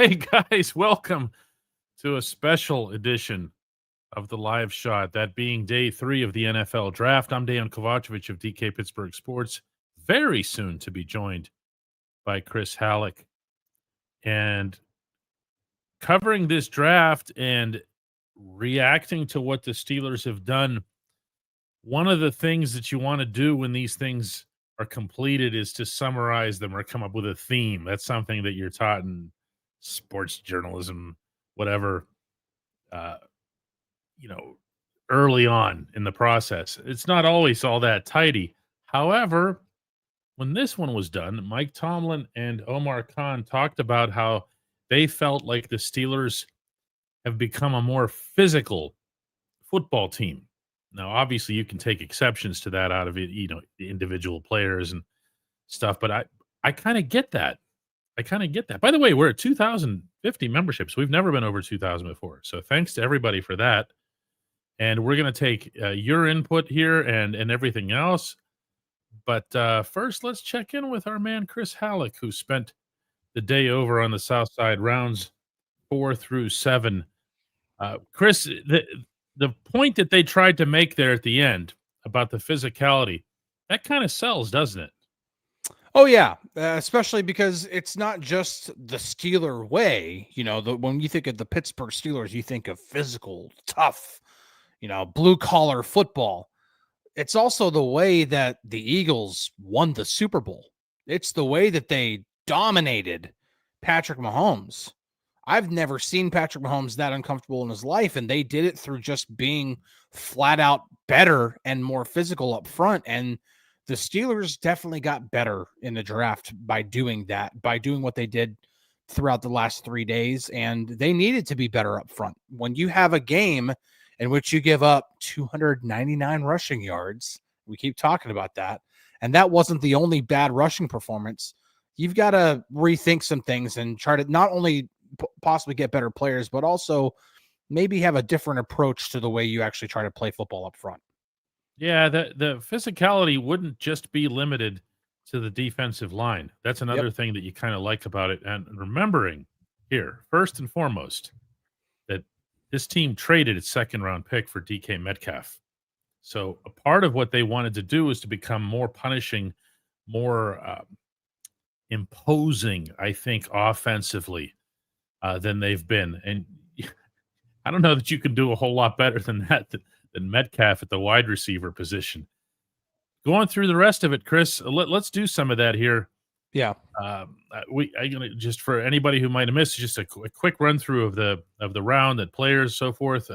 Hey, guys, welcome to a special edition of the live shot, that being day 3 of the NFL draft. I'm Dejan Kovacevic of DK Pittsburgh Sports, very soon to be joined by Chris Halleck. And covering this draft and reacting to what the Steelers have done, one of the things that you want to do when these things are completed is to summarize them or come up with a theme. That's something that you're taught in sports journalism, whatever, early on in the process. It's not always all that tidy. However, when this one was done, Mike Tomlin and Omar Khan talked about how they felt like the Steelers have become a more physical football team. Now, obviously, you can take exceptions to that out of it, the individual players and stuff, but I kind of get that. By the way, we're at 2,050 memberships. We've never been over 2,000 before. So thanks to everybody for that. And we're going to take your input here and everything else. But first, let's check in with our man, Chris Halleck, who spent the day over on the South Side, rounds 4 through 7. Chris, the point that they tried to make there at the end about the physicality, that kind of sells, doesn't it? Oh, yeah, especially because it's not just the Steeler way. When you think of the Pittsburgh Steelers, you think of physical, tough, blue-collar football. It's also the way that the Eagles won the Super Bowl. It's the way that they dominated Patrick Mahomes. I've never seen Patrick Mahomes that uncomfortable in his life, and they did it through just being flat out better and more physical up front. And the Steelers definitely got better in the draft by doing that, by doing what they did throughout the last 3 days. And they needed to be better up front. When you have a game in which you give up 299 rushing yards, we keep talking about that, and that wasn't the only bad rushing performance, you've got to rethink some things and try to not only possibly get better players, but also maybe have a different approach to the way you actually try to play football up front. Yeah, the physicality wouldn't just be limited to the defensive line. That's another thing that you kind of like about it. And remembering here, first and foremost, that this team traded its second-round pick for DK Metcalf. So a part of what they wanted to do is to become more punishing, more imposing, I think, offensively than they've been. And I don't know that you can do a whole lot better than that, than Metcalf at the wide receiver position. Going through the rest of it, Chris, let's do some of that here. Yeah. I'm gonna, just for anybody who might have missed, just a quick run through of the round, that players, so forth.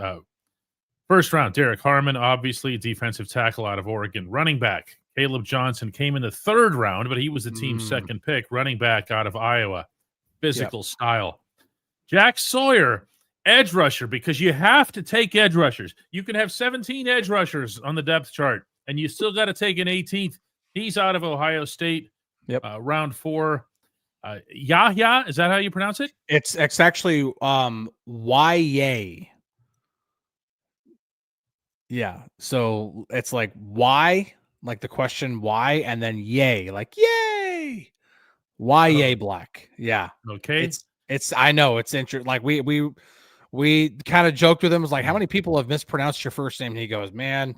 First round, Derek Harmon, obviously defensive tackle out of Oregon. Running back Caleb Johnson came in the third round, but he was the team's second pick. Running back out of Iowa, physical style. Jack Sawyer, edge rusher, because you have to take edge rushers. You can have 17 edge rushers on the depth chart, and you still got to take an 18th. He's out of Ohio State. Round 4. Yahya, is that how you pronounce it? It's actually Y-A. Yeah. So it's like why, like the question why, and then yay, like yay. Y-A Black. Yeah. Okay. It's I know it's interesting. Like we kind of joked with him. It was like, how many people have mispronounced your first name? And he goes, man.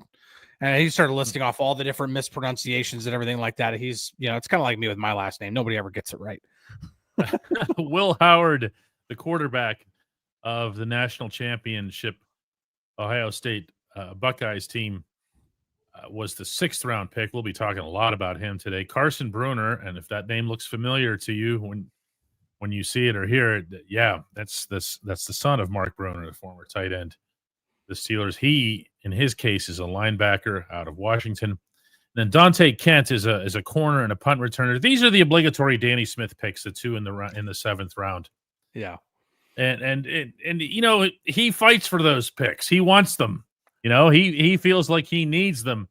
And he started listing off all the different mispronunciations and everything like that. He's, it's kind of like me with my last name. Nobody ever gets it right. Will Howard, the quarterback of the national championship Ohio State Buckeyes team, was the 6th round pick. We'll be talking a lot about him today. Carson Bruner, and if that name looks familiar to you when you see it or hear it, that's the son of Mark Bruner, the former tight end. The Steelers. He, in his case, is a linebacker out of Washington. Then Dante Kent is a corner and a punt returner. These are the obligatory Danny Smith picks, the 2 in the 7th round. Yeah, and he fights for those picks. He wants them. He feels like he needs them.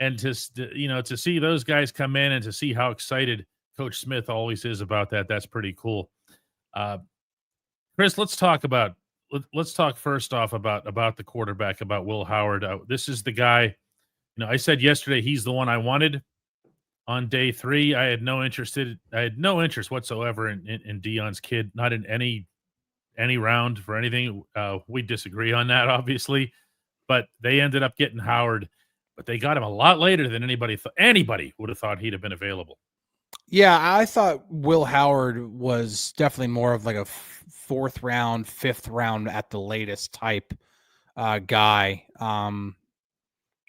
And to see those guys come in and to see how excited Coach Smith always is about that, that's pretty cool. Chris, let's talk first off about the quarterback, about Will Howard. This is the guy, I said yesterday he's the one I wanted. on day 3. I had no interest whatsoever in Deion's kid, not in any round for anything. We disagree on that, obviously, but they ended up getting Howard, but they got him a lot later than anybody would have thought he'd have been available. Yeah, I thought Will Howard was definitely more of like a 4th round, 5th round at the latest type guy.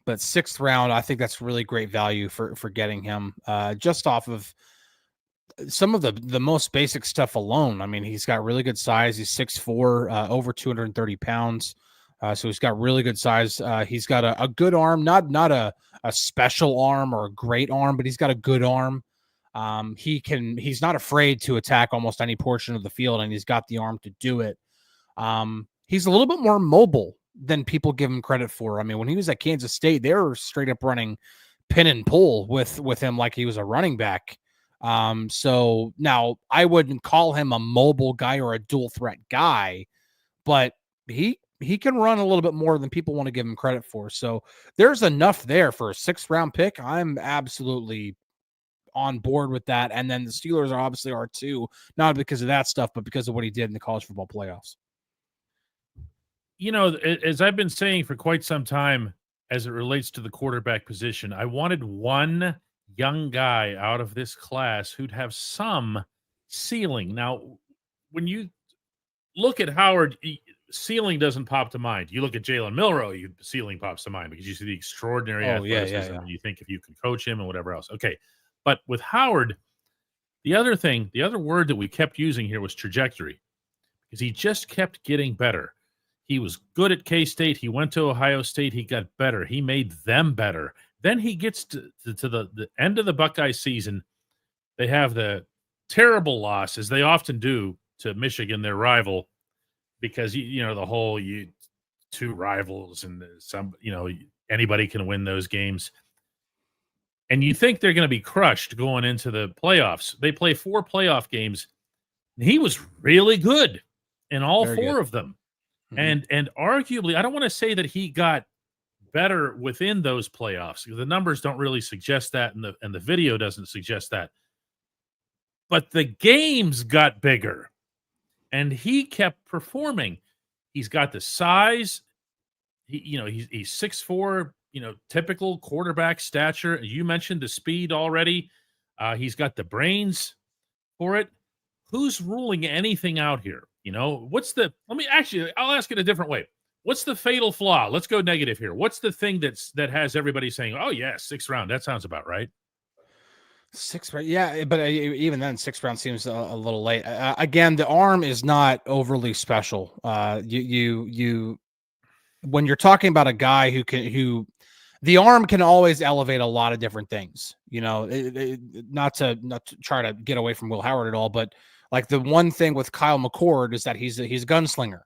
But 6th round, I think that's really great value for getting him just off of some of the most basic stuff alone. I mean, he's got really good size. He's 6'4", over 230 pounds. So he's got really good size. He's got a good arm, not a special arm or a great arm, but he's got a good arm. He's not afraid to attack almost any portion of the field, and he's got the arm to do it. He's a little bit more mobile than people give him credit for. I mean, when he was at Kansas State, they were straight up running pin and pull with him like he was a running back. So now I wouldn't call him a mobile guy or a dual threat guy, but he can run a little bit more than people want to give him credit for. So there's enough there for a 6th round pick. I'm absolutely on board with that. And then the Steelers obviously are too, not because of that stuff, but because of what he did in the college football playoffs. You know, as I've been saying for quite some time, as it relates to the quarterback position, I wanted one young guy out of this class who'd have some ceiling. Now, when you look at Howard, ceiling doesn't pop to mind. You look at Jalen Milroe, ceiling pops to mind because you see the extraordinary athleticism, and you think if you can coach him and whatever else. Okay, but with Howard, the other word that we kept using here was trajectory, because he just kept getting better. He was good at K-State. He went to Ohio State. He got better. He made them better. Then he gets to the end of the Buckeye season. They have the terrible loss, as they often do, to Michigan, their rival, because the whole 2 rivals and anybody can win those games. And you think they're going to be crushed going into the playoffs. They play 4 playoff games. And he was really good in all Very 4 good. of them. Mm-hmm. And arguably, I don't want to say that he got better within those playoffs. The numbers don't really suggest that, and the video doesn't suggest that. But the games got bigger, and he kept performing. He's got the size. He's 6'4", typical quarterback stature. You mentioned the speed already. He's got the brains for it. Who's ruling anything out here? I'll ask it a different way. What's the fatal flaw? Let's go negative here. What's the thing that has everybody saying, oh yeah, 6th round, that sounds about right? 6th round, yeah, but even then 6th round seems a little late. Again, the arm is not overly special. You when you're talking about a guy who the arm can always elevate a lot of different things, not to try to get away from Will Howard at all, but like the one thing with Kyle McCord is that he's a gunslinger.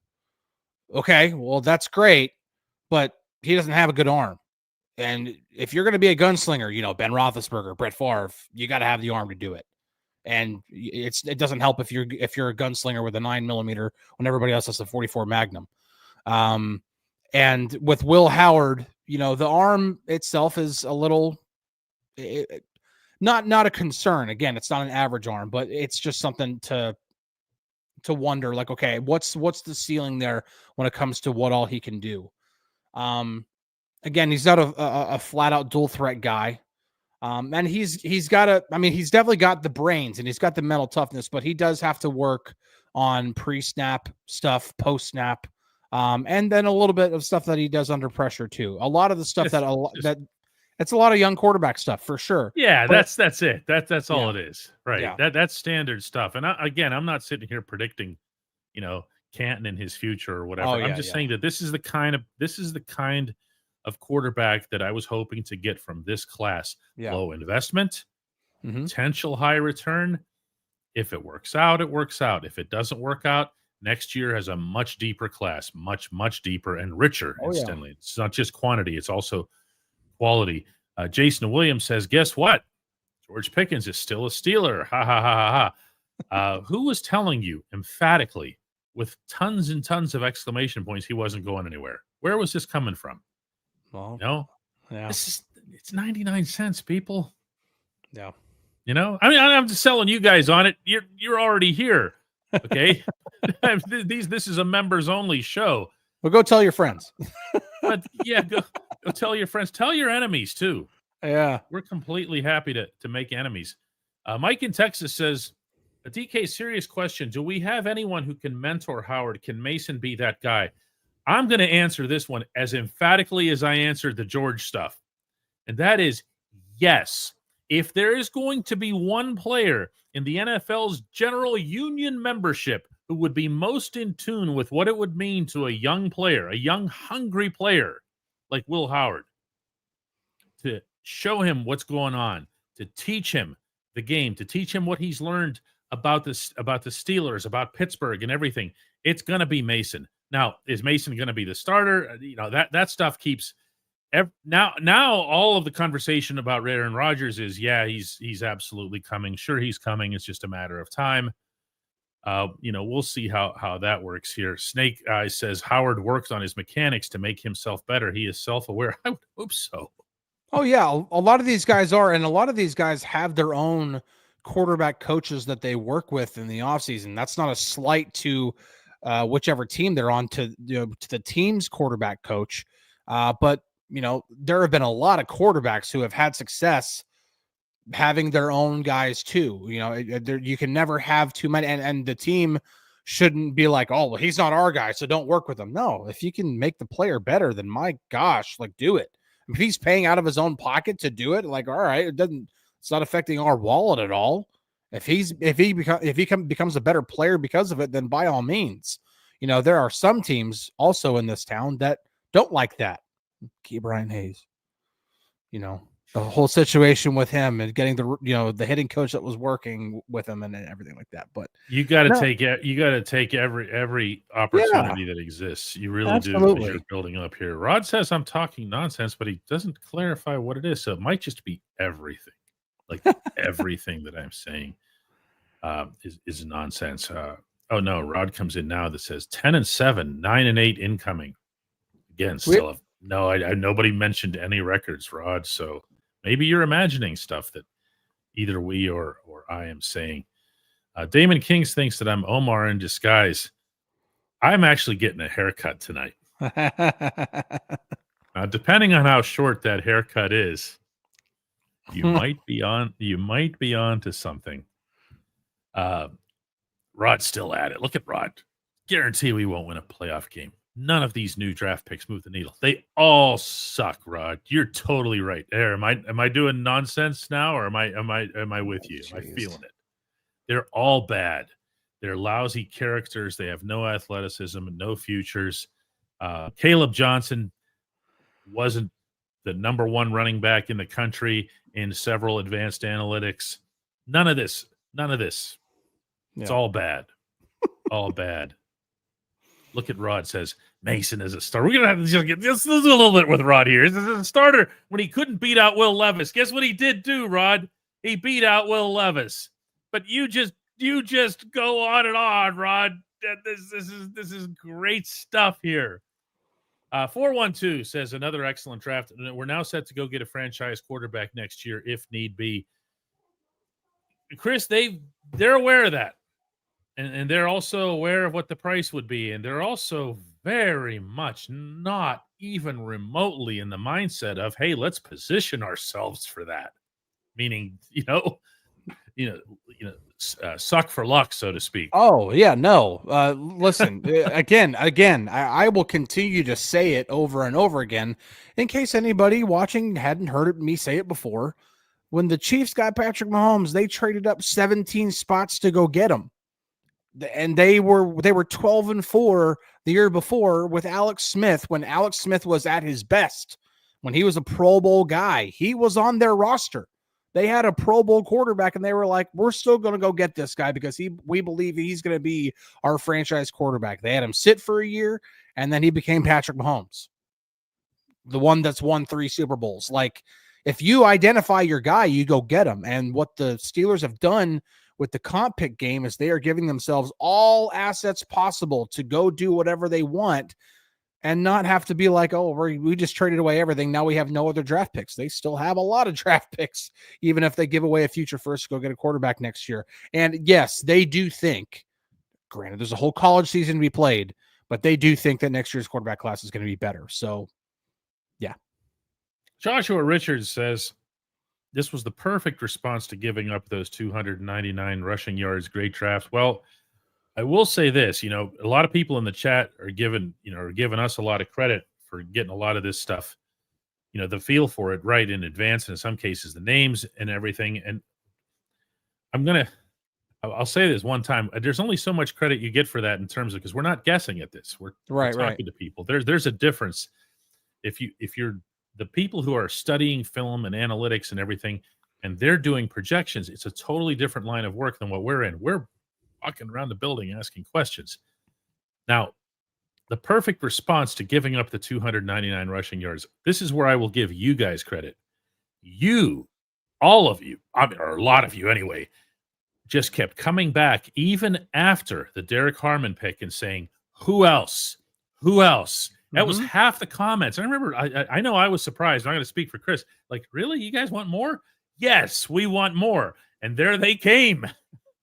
Okay, well, that's great, but he doesn't have a good arm. And if you're going to be a gunslinger, Ben Roethlisberger, Brett Favre, you got to have the arm to do it. And it doesn't help if you're a gunslinger with a 9mm when everybody else has a 44 Magnum. And with Will Howard, the arm itself is a little not a concern. Again, it's not an average arm, but it's just something to wonder, like, okay, what's the ceiling there when it comes to what all he can do? Again, he's not a flat out dual threat guy. And he's definitely got the brains and he's got the mental toughness, but he does have to work on pre-snap stuff, post-snap, and then a little bit of stuff that he does under pressure too. A lot of the stuff it's a lot of young quarterback stuff for sure. Yeah, but that's it. That's all it is, right? Yeah. That's standard stuff. And I'm not sitting here predicting, Canton in his future or whatever. I'm just saying that this is the kind of quarterback that I was hoping to get from this class. Yeah. Low investment, potential high return. If it works out, it works out. If it doesn't work out, next year has a much deeper class, much deeper and richer. Instantly, it's not just quantity; it's also quality. Jason Williams says, "Guess what? George Pickens is still a Steeler." Ha ha ha ha. Who was telling you emphatically, with tons and tons of exclamation points, he wasn't going anywhere? Where was this coming from? Well, it's 99 cents, people. Yeah. You know, I mean, I'm just selling you guys on it. You're already here. Okay. This is a members only show. Well, go tell your friends. But yeah, go tell your friends, tell your enemies too. Yeah. We're completely happy to make enemies. Mike in Texas says, a DK serious question. Do we have anyone who can mentor Howard? Can Mason be that guy? I'm going to answer this one as emphatically as I answered the George stuff. And that is yes. If there is going to be one player in the NFL's general union membership who would be most in tune with what it would mean to a young player, a young, hungry player like Will Howard, to show him what's going on, to teach him the game, to teach him what he's learned about the Steelers, about Pittsburgh and everything, it's going to be Mason. Now, is Mason going to be the starter? You know, that stuff keeps now all of the conversation about Aaron Rodgers is, yeah, he's absolutely coming. Sure, he's coming. It's just a matter of time. You know, we'll see how that works here. Snake Eye says Howard worked on his mechanics to make himself better. He is self-aware. I would hope so. Oh, yeah. A lot of these guys are, and a lot of these guys have their own quarterback coaches that they work with in the offseason. That's not a slight to whichever team they're on, to the team's quarterback coach. But, you know, there have been a lot of quarterbacks who have had success having their own guys too. You know, you can never have too many, and the team shouldn't be like, oh, well, he's not our guy, so don't work with him. No, if you can make the player better, then my gosh, like, do it. If he's paying out of his own pocket to do it, like, all right, it's not affecting our wallet at all. If he becomes a better player because of it, then by all means. You know, there are some teams also in this town that don't like that. Key Brian Hayes, you know, the whole situation with him and getting the hitting coach that was working with him and everything like that. But you got to take every opportunity that exists. You really do. As you're building up here. Rod says I'm talking nonsense, but he doesn't clarify what it is. So it might just be everything. Like everything that I'm saying is nonsense. Oh no, Rod comes in now that says 10-7, 9-8 incoming. Again, still nobody mentioned any records, Rod. So maybe you're imagining stuff that either we or I am saying. Damon Kings thinks that I'm Omar in disguise. I'm actually getting a haircut tonight. Depending on how short that haircut is, you might be on to something. Rod's still at it. Look at Rod. Guarantee we won't win a playoff game. None of these new draft picks move the needle. They all suck, Rod. You're totally right. There, am I doing nonsense now, or am I with you? Am I feeling it? They're all bad. They're lousy characters. They have no athleticism and no futures. Caleb Johnson wasn't the number one running back in the country in several advanced analytics. None of this. Yeah. It's all bad. All bad. Look at Rod says Mason is a starter. We're going to have to just get this a little bit with Rod here. This is a starter when he couldn't beat out Will Levis. Guess what he did do, Rod? He beat out Will Levis. But you just go on and on, Rod. This is great stuff here. 412 says another excellent draft. We're now set to go get a franchise quarterback next year if need be. Chris, they're aware of that. And they're also aware of what the price would be. And they're also very much not even remotely in the mindset of, hey, let's position ourselves for that. Meaning, suck for luck, so to speak. Oh, yeah, no. Listen, again, I will continue to say it over and over again in case anybody watching hadn't heard me say it before. When the Chiefs got Patrick Mahomes, they traded up 17 spots to go get him. And they were 12-4 the year before with Alex Smith, when Alex Smith was at his best, when he was a Pro Bowl guy. He was on their roster. They had a Pro Bowl quarterback, and they were like, we're still going to go get this guy because we believe he's going to be our franchise quarterback. They had him sit for a year, and then he became Patrick Mahomes, the one that's won 3 Super Bowls. Like, if you identify your guy, you go get him. And what the Steelers have done with the comp pick game is they are giving themselves all assets possible to go do whatever they want and not have to be like, oh, we just traded away everything. Now we have no other draft picks. They still have a lot of draft picks, even if they give away a future first to go get a quarterback next year. And yes, they do think, granted, there's a whole college season to be played, but they do think that next year's quarterback class is going to be better. So, yeah. Joshua Richards says, this was the perfect response to giving up those 299 rushing yards. Great draft. Well, I will say this, a lot of people in the chat are giving us a lot of credit for getting a lot of this stuff, the feel for it right in advance, and in some cases the names and everything. And I'll say this one time, there's only so much credit you get for that in terms of, because we're not guessing at this. We're talking to people. There's a difference. If you're the people who are studying film and analytics and everything, and they're doing projections, it's a totally different line of work than what we're in. We're walking around the building asking questions. Now, the perfect response to giving up the 299 rushing yards, this is where I will give you guys credit. You, all of you, or a lot of you anyway, just kept coming back even after the Derek Harmon pick and saying, who else? Who else? That was half the comments. I remember, I know I was surprised. I'm going to speak for Chris. Like, really? You guys want more? Yes, we want more. And there they came.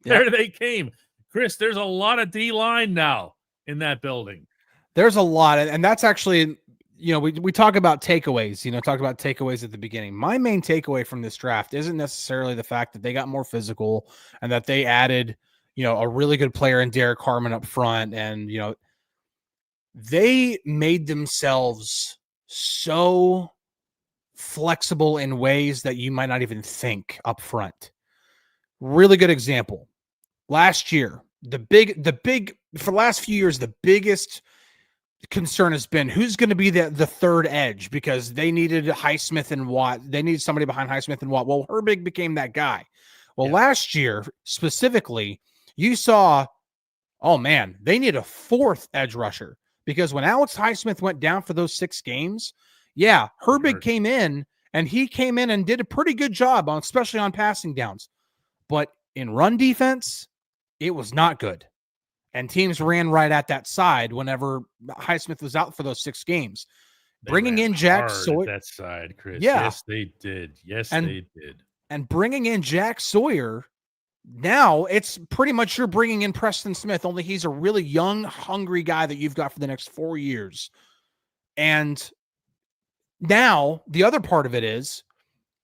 There they came. Chris, there's a lot of D-line now in that building. There's a lot. And that's actually, we talk about takeaways, talk about takeaways at the beginning. My main takeaway from this draft isn't necessarily the fact that they got more physical and that they added, a really good player in Derek Harmon up front. And, they made themselves so flexible in ways that you might not even think up front. Really good example. Last year, the big for the last few years, the biggest concern has been who's going to be the third edge, because they needed Highsmith and Watt. They needed somebody behind Highsmith and Watt. Well, Herbig became that guy. Well, last year specifically, you saw, oh man, they need a fourth edge rusher, because when Alex Highsmith went down for those 6 games, Herbig came in and did a pretty good job especially on passing downs, but in run defense, it was not good. And teams ran right at that side whenever Highsmith was out for those 6 games. Bringing in Jack Sawyer. That side, Chris. Yes, they did. They did. And bringing in Jack Sawyer, now it's pretty much you're bringing in Preston Smith, only he's a really young, hungry guy that you've got for the next 4 years. And now the other part of it is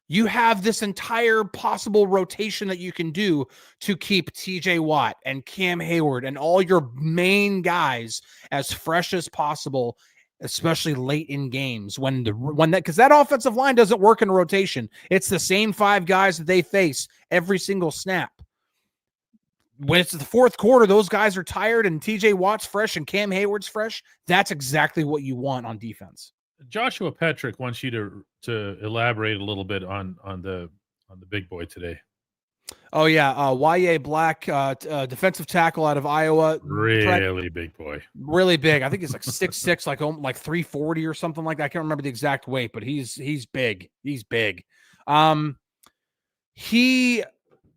you have this entire possible rotation that you can do to keep TJ Watt and Cam Hayward and all your main guys as fresh as possible, especially late in games because that offensive line doesn't work in a rotation. It's the same 5 guys that they face every single snap. When it's the fourth quarter, those guys are tired and TJ Watt's fresh and Cam Hayward's fresh. That's exactly what you want on defense. Joshua Petrick wants you to elaborate a little bit on the big boy today. Oh yeah, Y.A. Black, defensive tackle out of Iowa. Really big boy. Really big. I think he's like 6'6", like 340 or something like that. I can't remember the exact weight, but he's big. He's big. He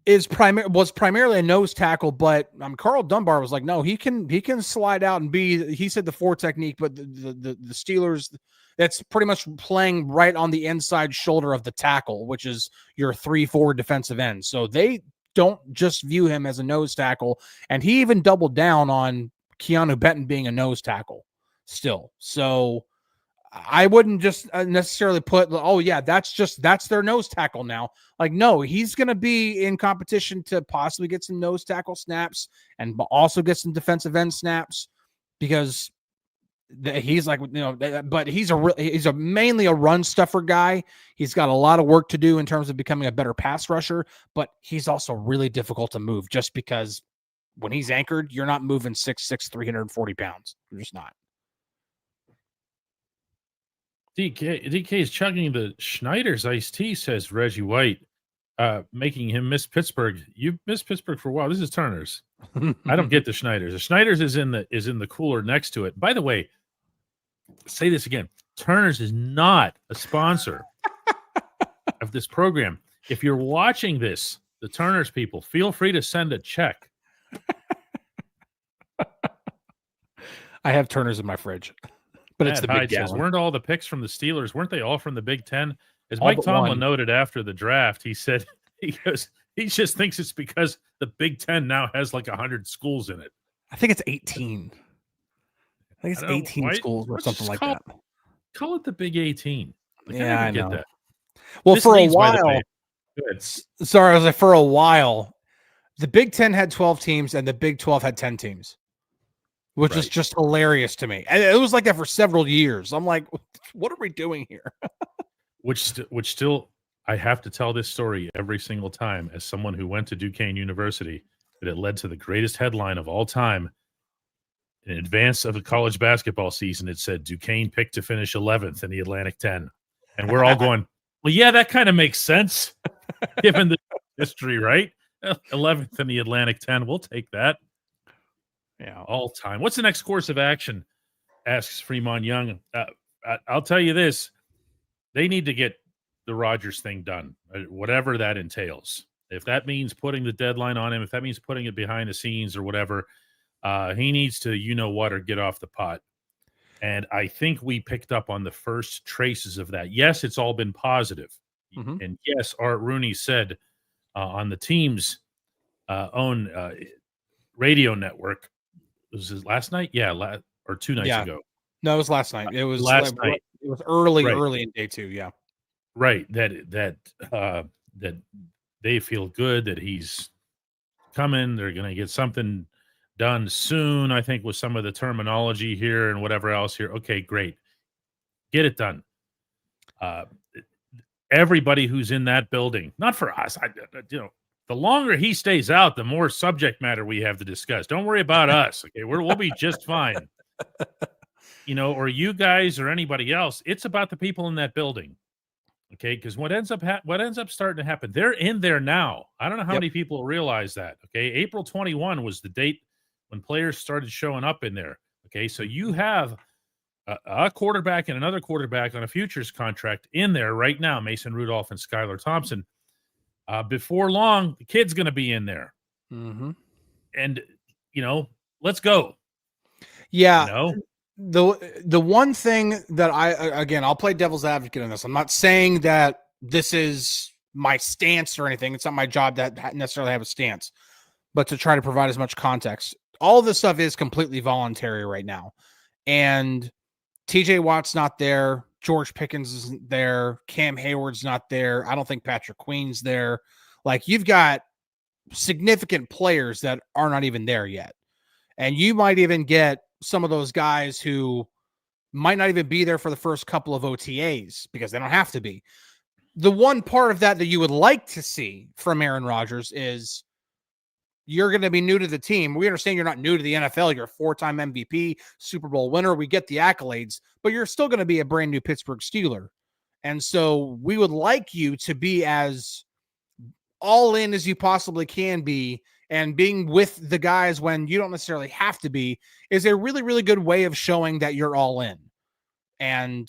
was primarily a nose tackle, but Carl Dunbar was like, no, he can slide out and be. He said the 4 technique, but the Steelers, that's pretty much playing right on the inside shoulder of the tackle, which is your 3-4 defensive end. So they don't just view him as a nose tackle, and he even doubled down on Keanu Benton being a nose tackle still. So I wouldn't just necessarily put, oh yeah, that's their nose tackle now. Like, no, he's going to be in competition to possibly get some nose tackle snaps and also get some defensive end snaps, because he's like, but he's mainly a run stuffer guy. He's got a lot of work to do in terms of becoming a better pass rusher, but he's also really difficult to move just because when he's anchored, you're not moving 6'6", 340 pounds. You're just not. DK is chugging the Schneider's iced tea, says Reggie White, making him miss Pittsburgh. You've missed Pittsburgh for a while. This is Turner's. I don't get the Schneider's. The Schneider's is in the cooler next to it. By the way, say this again. Turner's is not a sponsor of this program. If you're watching this, the Turner's people, feel free to send a check. I have Turner's in my fridge. But it's Matt the Big Hyde says, Ten. weren't all the picks from the Steelers, weren't they all from the Big Ten? As All Mike but Tomlin one. noted after the draft, he said he just thinks it's because the Big Ten now has like 100 schools in it. I think it's 18. I think it's 18 schools or something like that. Call it the Big 18. Like, Yeah, I I know. That. Well, this for leads, a while, by the way, sorry, I was like, for a while, the Big Ten had 12 teams and the Big 12 had 10 teams, which is just hilarious to me. And it was like that for several years. I'm like, what are we doing here? which still, I have to tell this story every single time as someone who went to Duquesne University, that it led to the greatest headline of all time. In advance of the college basketball season, it said Duquesne picked to finish 11th in the Atlantic 10. And we're all going, well, yeah, that kind of makes sense given the history, right? 11th in the Atlantic 10. We'll take that. Yeah. All time. What's the next course of action? Asks Fremont Young. I'll tell you this. They need to get the Rodgers thing done, whatever that entails. If that means putting the deadline on him, if that means putting it behind the scenes or whatever, he needs to, or get off the pot. And I think we picked up on the first traces of that. Yes, it's all been positive. Mm-hmm. And yes, Art Rooney said on the team's own radio network, was it last night? Yeah, or 2 nights ago. No, it was last night. It was last night. It was early in day 2. Yeah. Right. That they feel good that he's coming. They're going to get something done soon, I think, with some of the terminology here and whatever else here. Okay, great. Get it done. Everybody who's in that building, not for us, the longer he stays out, the more subject matter we have to discuss. Don't worry about us. Okay, we'll be just fine. Or you guys or anybody else. It's about the people in that building. Okay, because what ends up starting to happen, they're in there now. I don't know how many people realize that. Okay, April 21 was the date when players started showing up in there. Okay, so you have a quarterback and another quarterback on a futures contract in there right now, Mason Rudolph and Skylar Thompson. Before long, the kid's going to be in there. Mm-hmm. And, let's go. Yeah. The one thing that I'll play devil's advocate in this. I'm not saying that this is my stance or anything. It's not my job to necessarily have a stance, but to try to provide as much context. All of this stuff is completely voluntary right now. And TJ Watt's not there. George Pickens isn't there. Cam Hayward's not there. I don't think Patrick Queen's there. Like, you've got significant players that are not even there yet. And you might even get some of those guys who might not even be there for the first couple of OTAs because they don't have to be. The one part of that you would like to see from Aaron Rodgers is you're going to be new to the team. We understand you're not new to the NFL. You're a 4-time MVP, Super Bowl winner. We get the accolades, but you're still going to be a brand new Pittsburgh Steeler. And so we would like you to be as all in as you possibly can be, and being with the guys when you don't necessarily have to be is a really, really good way of showing that you're all in. And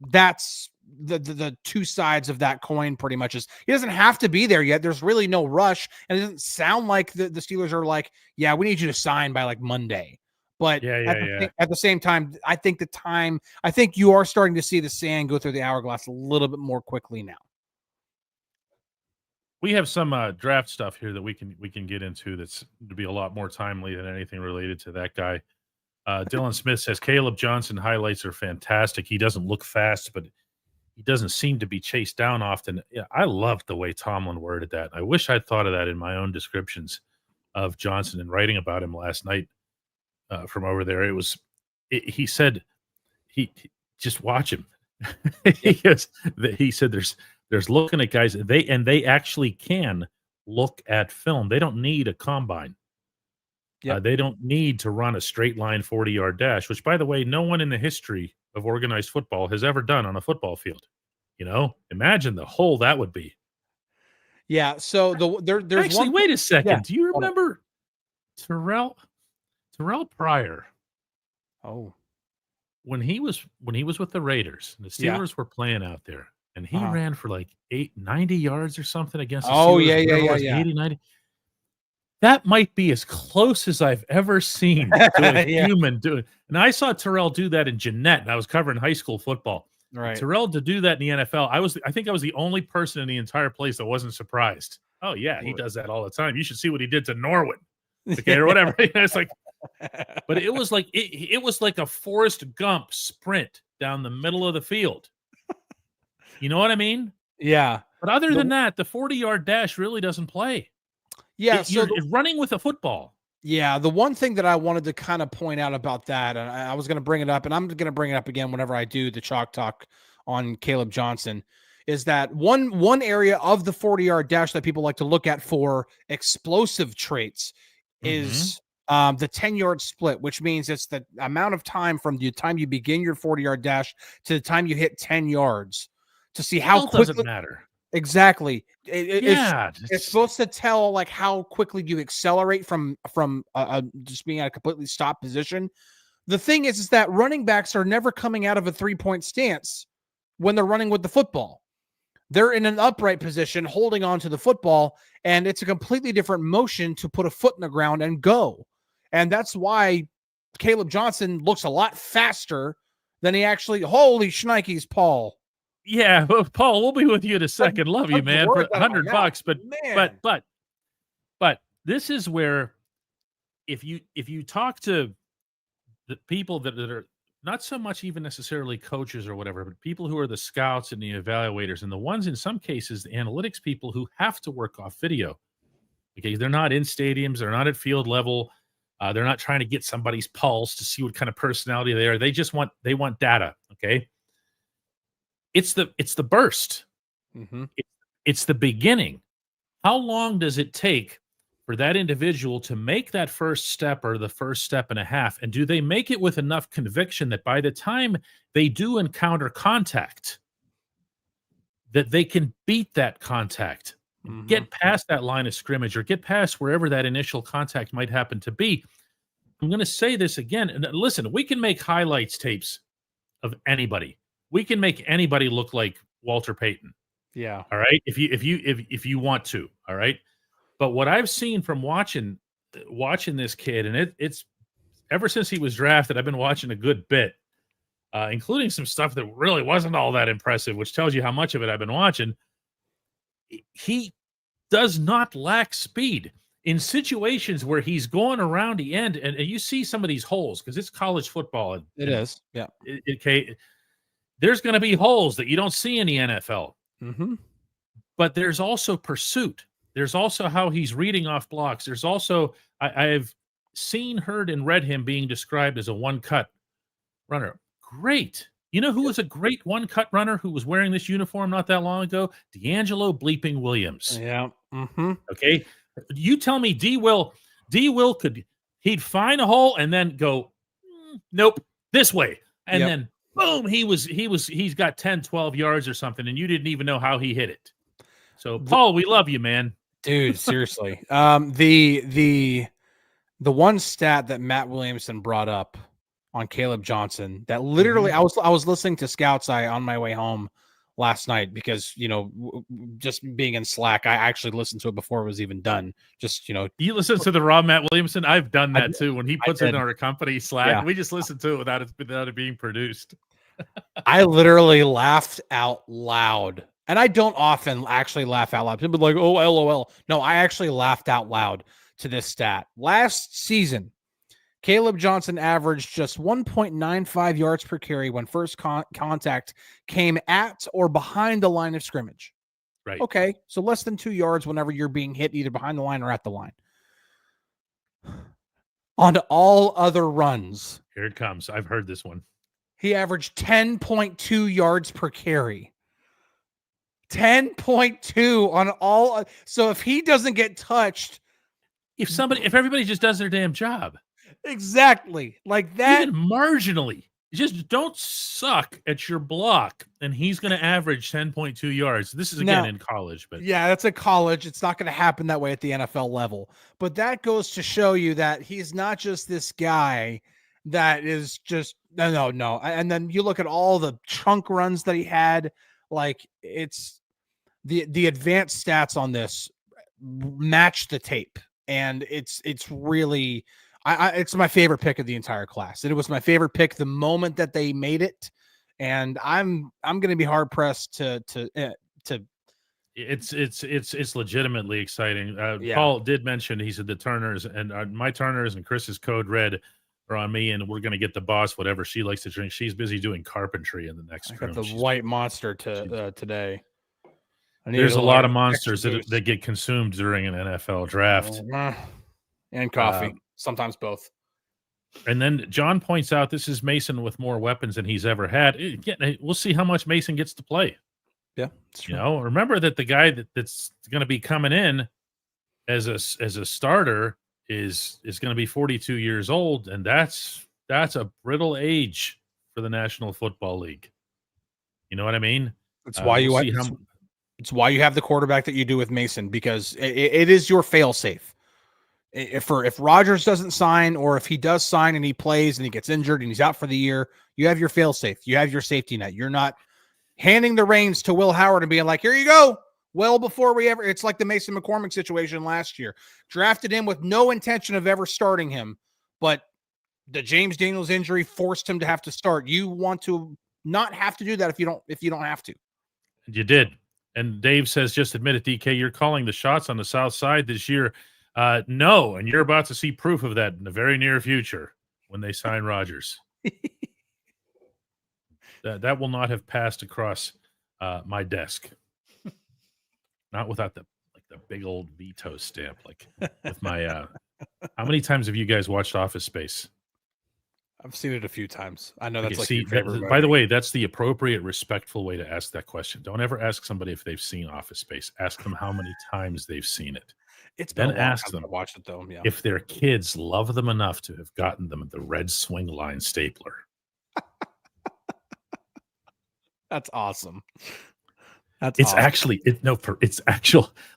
that's the two sides of that coin pretty much. Is he doesn't have to be there yet. There's really no rush. And it doesn't sound like the Steelers are like, yeah, we need you to sign by like Monday. But at the same time, I think you are starting to see the sand go through the hourglass a little bit more quickly now. We have some draft stuff here that we can get into that's to be a lot more timely than anything related to that guy. Dylan Smith says Caleb Johnson highlights are fantastic. He doesn't look fast, but he doesn't seem to be chased down often. Yeah, I loved the way Tomlin worded that. I wish I'd thought of that in my own descriptions of Johnson and writing about him last night from over there. He said, he just watch him. He said there's looking at guys, they actually can look at film. They don't need a combine. Yep. They don't need to run a straight line 40-yard dash, which, by the way, no one in the history of organized football has ever done on a football field. Imagine the hole that would be. Yeah. So there's actually, wait a second. Yeah. Do you remember Terrell Pryor? Oh, when he was with the Raiders, the Steelers were playing out there, and he ran for like 90 yards or something against the Steelers. Yeah. 80, 90. That might be as close as I've ever seen to a Yeah. human do it. And I saw Terrell do that in Jeanette, and I was covering high school football. Right. Terrell to do that in the NFL, I think I was the only person in the entire place that wasn't surprised. Oh, yeah, he does that all the time. You should see what he did to Norwood, okay, or whatever. It's like, but it was like it was like a Forrest Gump sprint down the middle of the field. You know what I mean? Yeah. But other than that, the 40-yard dash really doesn't play. Yeah, You're running with a football. Yeah, the one thing that I wanted to kind of point out about that, and I was going to bring it up, and I'm going to bring it up again whenever I do the chalk talk on Caleb Johnson, is that one area of the 40-yard dash that people like to look at for explosive traits is the 10-yard split, which means it's the amount of time from the time you begin your 40-yard dash to the time you hit 10 yards to see how quickly. Doesn't matter. Exactly. It's supposed to tell like how quickly you accelerate from just being at a completely stopped position. The thing is that running backs are never coming out of a 3-point stance when they're running with the football. They're in an upright position holding on to the football, and it's a completely different motion to put a foot in the ground and go. And that's why Caleb Johnson looks a lot faster than he actually. Holy shnikes, Paul. Yeah, well, Paul, we'll be with you in a second. Love you, man, for $100. But this is where if you talk to the people that are not so much even necessarily coaches or whatever, but people who are the scouts and the evaluators and the ones in some cases, the analytics people who have to work off video. Okay, they're not in stadiums, they're not at field level, they're not trying to get somebody's pulse to see what kind of personality they are. They want data. Okay. It's the burst. It's the beginning. How long does it take for that individual to make that first step or the first step and a half? And do they make it with enough conviction that by the time they do encounter contact, that they can beat that contact, get past that line of scrimmage or get past wherever that initial contact might happen to be? I'm going to say this again. And listen, we can make highlights tapes of anybody. We can make anybody look like Walter Payton. Yeah. All right. If you want to. All right. But what I've seen from watching this kid, and it's ever since he was drafted, I've been watching a good bit, including some stuff that really wasn't all that impressive, which tells you how much of it I've been watching. He does not lack speed in situations where he's going around the end, and you see some of these holes because it's college football. It is. Yeah. There's going to be holes that you don't see in the NFL. Mm-hmm. But there's also pursuit. There's also how he's reading off blocks. There's also, I've seen, heard, and read him being described as a one-cut runner. Great. You know who was a great one-cut runner who was wearing this uniform not that long ago? D'Angelo bleeping Williams. Yeah. Mm-hmm. Okay. You tell me D. Will he'd find a hole and then go, nope, this way. And then boom, he's got 10, 12 yards or something, and you didn't even know how he hit it. So, Paul, we love you, man. Dude, seriously. The one stat that Matt Williamson brought up on Caleb Johnson that literally I was listening to Scouts Eye on my way home last night because, just being in Slack, I actually listened to it before it was even done. Just, You listen to the raw Matt Williamson? I've done that too. When he puts it in our company Slack, we just listen to it without it being produced. I literally laughed out loud. And I don't often actually laugh out loud. People are like, oh, LOL. No, I actually laughed out loud to this stat. Last season, Caleb Johnson averaged just 1.95 yards per carry when first contact came at or behind the line of scrimmage. Right. Okay, so less than 2 yards whenever you're being hit either behind the line or at the line. On all other runs. Here it comes. I've heard this one. He averaged 10.2 yards per carry. 10.2 on all. So if he doesn't get touched. If everybody just does their damn job. Exactly. Like that. Even marginally. Just don't suck at your block, and he's going to average 10.2 yards. This is, again, in college. But yeah, that's a college. It's not going to happen that way at the NFL level. But that goes to show you that he's not just this guy that is just, no. And then you look at all the chunk runs that he had. Like, it's the advanced stats on this match the tape. and it's really it's my favorite pick of the entire class. And it was my favorite pick the moment that they made it, and I'm going to be hard pressed to It's legitimately exciting. yeah. Paul did mention, he said the Turners and my Turners and Chris's Code Red are on me, and we're going to get the boss whatever she likes to drink. She's busy doing carpentry in the next I room. got the white monster today. There's a lot of monsters that get consumed during an NFL draft. And coffee, sometimes both. And then John points out this is Mason with more weapons than he's ever had. We'll see how much Mason gets to play. Yeah, remember that the guy that's going to be coming in as a starter is going to be 42 years old, and that's a brittle age for the National Football League. You know what I mean? It's why it's why you have the quarterback that you do with Mason, because it is your fail safe. If Rodgers doesn't sign, or if he does sign and he plays and he gets injured and he's out for the year, you have your fail safe. You have your safety net. You're not handing the reins to Will Howard and being like, here you go. Well, before it's like the Mason McCormick situation last year. Drafted him with no intention of ever starting him, but the James Daniels injury forced him to have to start. You want to not have to do that if you don't have to. You did. And Dave says, just admit it, DK, you're calling the shots on the South Side this year. No, and you're about to see proof of that in the very near future when they sign Rodgers. That will not have passed across my desk. Not without the big old veto stamp. Like with my how many times have you guys watched Office Space? I've seen it a few times. I know that's your favorite. By the way, that's the appropriate, respectful way to ask that question. Don't ever ask somebody if they've seen Office Space. Ask them how many times they've seen it. It's been then ask them to watch it though. Yeah. If their kids love them enough to have gotten them the red swing line stapler. That's awesome. It's actually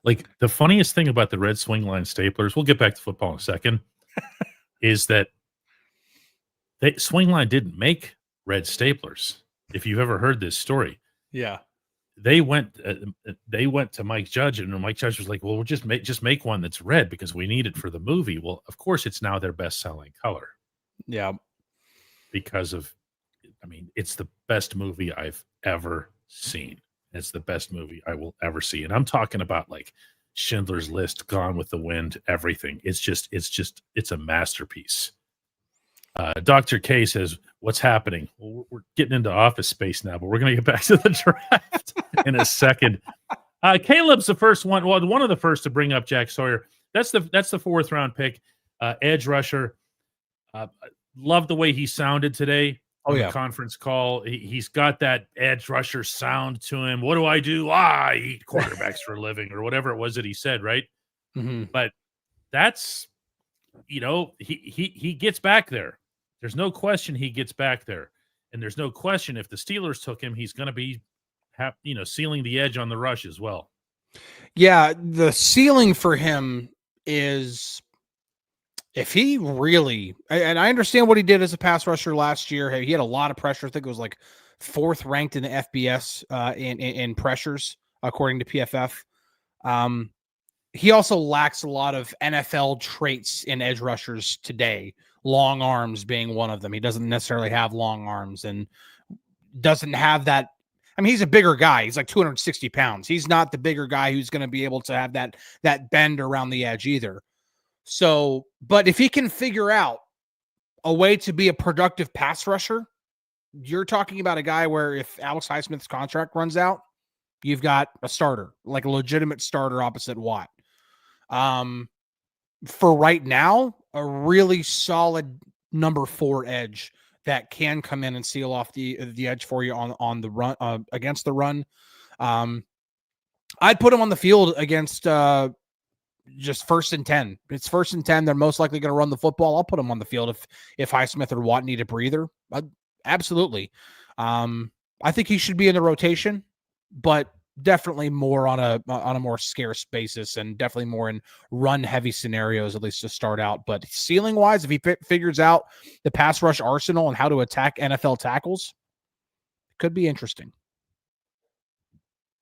like the funniest thing about the red swing line staplers. We'll get back to football in a second. Is that Swingline didn't make red staplers. If you've ever heard this story, yeah, they went to Mike Judge, and Mike Judge was like, "Well, we'll just make one that's red because we need it for the movie." Well, of course, it's now their best selling color. Yeah, because it's the best movie I've ever seen. It's the best movie I will ever see, and I'm talking about like Schindler's List, Gone with the Wind, everything. It's a masterpiece. Dr. K says, what's happening? Well, we're getting into Office Space now, but we're going to get back to the draft in a second. Caleb's the first one. Well, one of the first to bring up Jack Sawyer. That's the fourth round pick, edge rusher. Love the way he sounded today on the conference call. He's got that edge rusher sound to him. What do? I eat quarterbacks for a living, or whatever it was that he said, right? Mm-hmm. But that's, he gets back there. There's no question he gets back there. And there's no question if the Steelers took him, he's going to be, sealing the edge on the rush as well. Yeah, the ceiling for him is if he really, and I understand what he did as a pass rusher last year. He had a lot of pressure. I think it was like fourth ranked in the FBS in pressures, according to PFF. He also lacks a lot of NFL traits in edge rushers today, long arms being one of them. He doesn't necessarily have long arms and doesn't have that. I mean, he's a bigger guy. He's like 260 pounds. He's not the bigger guy who's going to be able to have that bend around the edge either. So, but if he can figure out a way to be a productive pass rusher, you're talking about a guy where if Alex Highsmith's contract runs out, you've got a starter, like a legitimate starter opposite Watt. For right now, a really solid number 4 edge that can come in and seal off the edge for you on the run against the run. I'd put him on the field against just 1st and 10. It's 1st and 10. They're most likely going to run the football. I'll put him on the field if Highsmith or Watt need a breather. Absolutely. I think he should be in the rotation, but definitely more on a more scarce basis, and definitely more in run heavy scenarios, at least to start out. But ceiling wise, if he figures out the pass rush arsenal and how to attack NFL tackles, it could be interesting.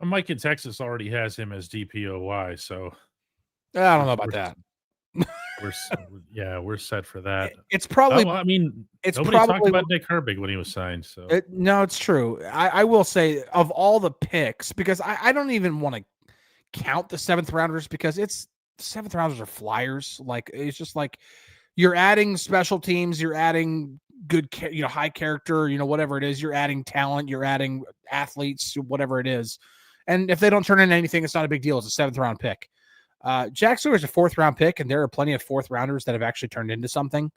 Mike in Texas already has him as DPOY, so I don't know about that. We're set for that. It's probably I mean, it's nobody talked probably about Nick Herbig when he was signed. So no, it's true. I will say of all the picks, because I don't even want to count the seventh rounders because it's the seventh rounders are flyers. Like it's just like you're adding special teams, you're adding good, high character, whatever it is, you're adding talent, you're adding athletes, whatever it is. And if they don't turn into anything, it's not a big deal. It's a seventh round pick. Jack Stewart is a fourth round pick, and there are plenty of fourth rounders that have actually turned into something.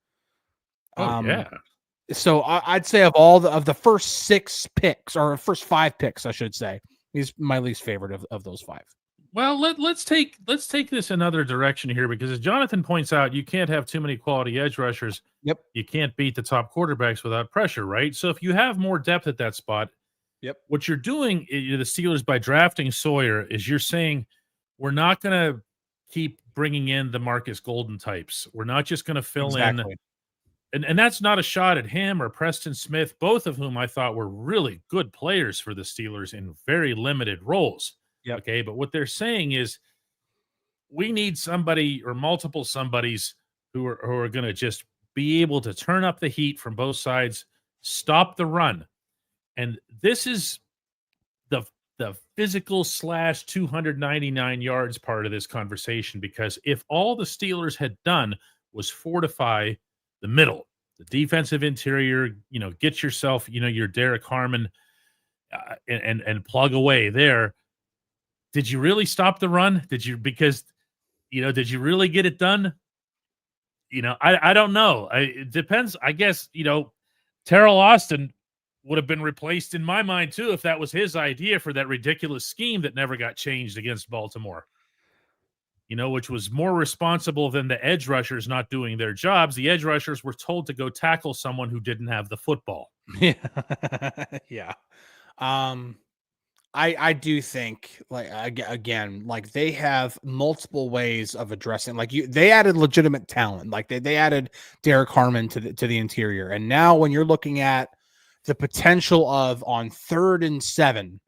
yeah. So I'd say of the first six picks, or first five picks, I should say, he's my least favorite of those five. Well, let's take this another direction here, because as Jonathan points out, you can't have too many quality edge rushers. Yep. You can't beat the top quarterbacks without pressure, right? So if you have more depth at that spot, yep, what you're doing, the Steelers, by drafting Sawyer, is you're saying we're not going to keep bringing in the Marcus Golden types. We're not just going to fill in. And that's not a shot at him or Preston Smith, both of whom I thought were really good players for the Steelers in very limited roles. Yep. Okay, but what they're saying is we need somebody or multiple somebodies who are going to just be able to turn up the heat from both sides, stop the run. And this is the physical / 299 yards part of this conversation, because if all the Steelers had done was fortify the middle, the defensive interior, get yourself, your Derek Harmon and plug away there. Did you really stop the run? Did you really get it done? I don't know. It depends. I guess, Terrell Austin would have been replaced in my mind too if that was his idea for that ridiculous scheme that never got changed against Baltimore. Which was more responsible than the edge rushers not doing their jobs. The edge rushers were told to go tackle someone who didn't have the football. Yeah. Yeah. I do think, like, again, like they have multiple ways of addressing, like they added legitimate talent. Like they added Derek Harmon to the interior. And now when you're looking at the potential of on 3rd and 7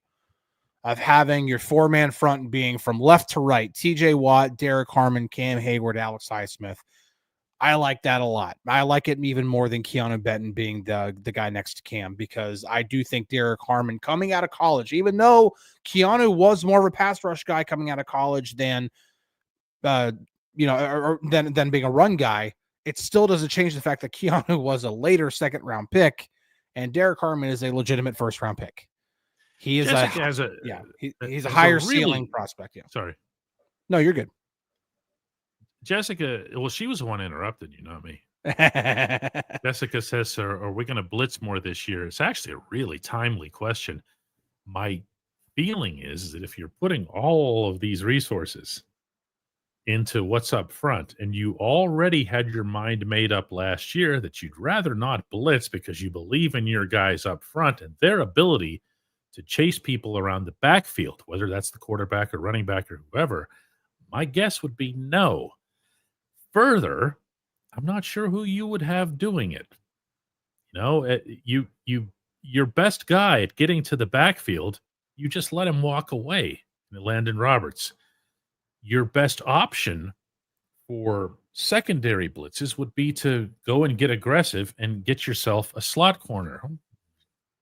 of having your 4-man front being from left to right, TJ Watt, Derek Harmon, Cam Hayward, Alex Highsmith. I like that a lot. I like it even more than Keanu Benton being the guy next to Cam, because I do think Derek Harmon coming out of college, even though Keanu was more of a pass rush guy coming out of college than, than being a run guy, it still doesn't change the fact that Keanu was a later second round pick and Derek Harmon is a legitimate first round pick. He is he's a higher ceiling prospect. Yeah. Sorry. No, you're good. Jessica, well, she was the one interrupted you, not me. Jessica says, are we going to blitz more this year? It's actually a really timely question. My feeling is that if you're putting all of these resources into what's up front, and you already had your mind made up last year that you'd rather not blitz because you believe in your guys up front and their ability to chase people around the backfield, whether that's the quarterback or running back or whoever, my guess would be no. Further, I'm not sure who you would have doing it. Your best guy at getting to the backfield, you just let him walk away, Landon Roberts. Your best option for secondary blitzes would be to go and get aggressive and get yourself a slot corner.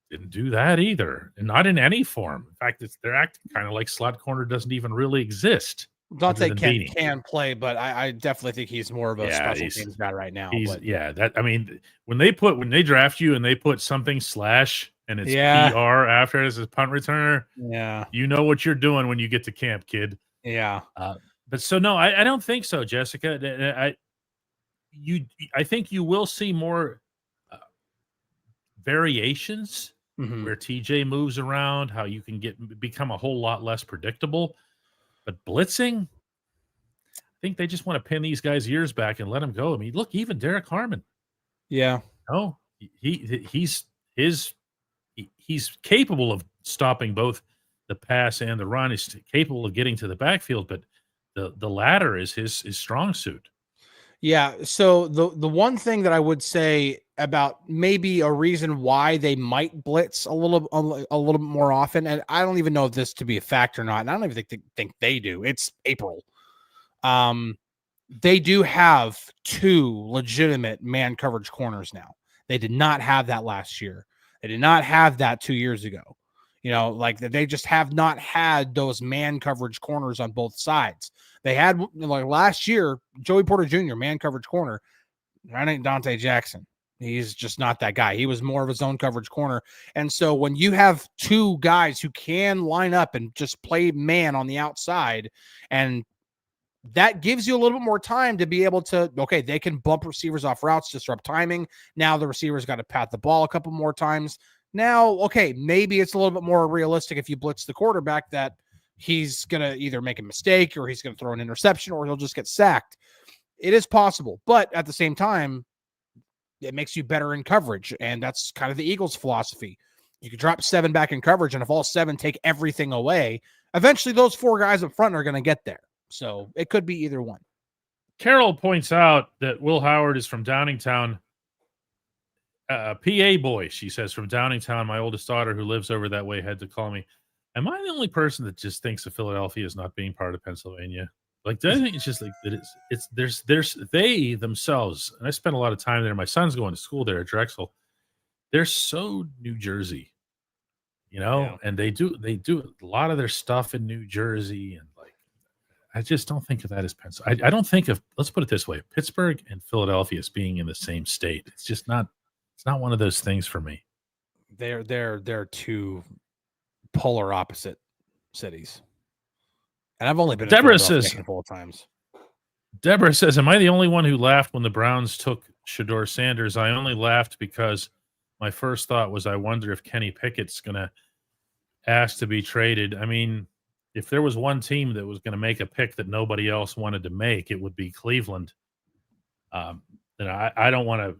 Didn't do that either, and not in any form. In fact, they're acting kind of like slot corner doesn't even really exist. Not that can play, but I definitely think he's more of a special teams guy right now. When they draft you and they put something / and it's PR after it as a punt returner, you know what you're doing when you get to camp, kid. Yeah. But so no, I don't think so, Jessica. I think you will see more variations where TJ moves around, how you can become a whole lot less predictable. But blitzing, I think they just want to pin these guys' ears back and let them go. I mean, look, even Derek Harmon. Yeah. Oh, he's capable of stopping both the pass and the run. He's capable of getting to the backfield, but the latter is his strong suit. Yeah. So the one thing that I would say about maybe a reason why they might blitz a little bit more often, and I don't even know if this to be a fact or not, and I don't even think they do. It's April. they do have 2 legitimate man coverage corners now. They did not have that last year. They did not have that 2 years ago. Like they just have not had those man coverage corners on both sides. They had, like last year, Joey Porter Jr., man coverage corner. That ain't Dante Jackson. He's just not that guy. He was more of a zone coverage corner. And so when you have 2 guys who can line up and just play man on the outside, and that gives you a little bit more time to be able to, okay, they can bump receivers off routes, disrupt timing. Now the receivers got to pat the ball a couple more times. Now, okay, maybe it's a little bit more realistic if you blitz the quarterback that he's going to either make a mistake or he's going to throw an interception or he'll just get sacked. It is possible, but at the same time, it makes you better in coverage, and that's kind of the Eagles' philosophy. You can drop 7 back in coverage, and if all 7 take everything away, eventually those 4 guys up front are going to get there. So it could be either one. Carol points out that Will Howard is from Downingtown. PA boy, she says, from Downingtown. My oldest daughter, who lives over that way, had to call me. Am I the only person that just thinks of Philadelphia as not being part of Pennsylvania? Like, I think it's just like that. There's they themselves, and I spent a lot of time there. My son's going to school there at Drexel. They're so New Jersey, and they do a lot of their stuff in New Jersey, and like, I just don't think of that as Pennsylvania. I don't think of, let's put it this way, Pittsburgh and Philadelphia as being in the same state. It's just not. It's not one of those things for me. They're 2 polar opposite cities. And I've only been Deborah a says couple of times. Deborah says, am I the only one who laughed when the Browns took Shedeur Sanders? I only laughed because my first thought was, I wonder if Kenny Pickett's going to ask to be traded. I mean, if there was one team that was going to make a pick that nobody else wanted to make, it would be Cleveland. And I don't want to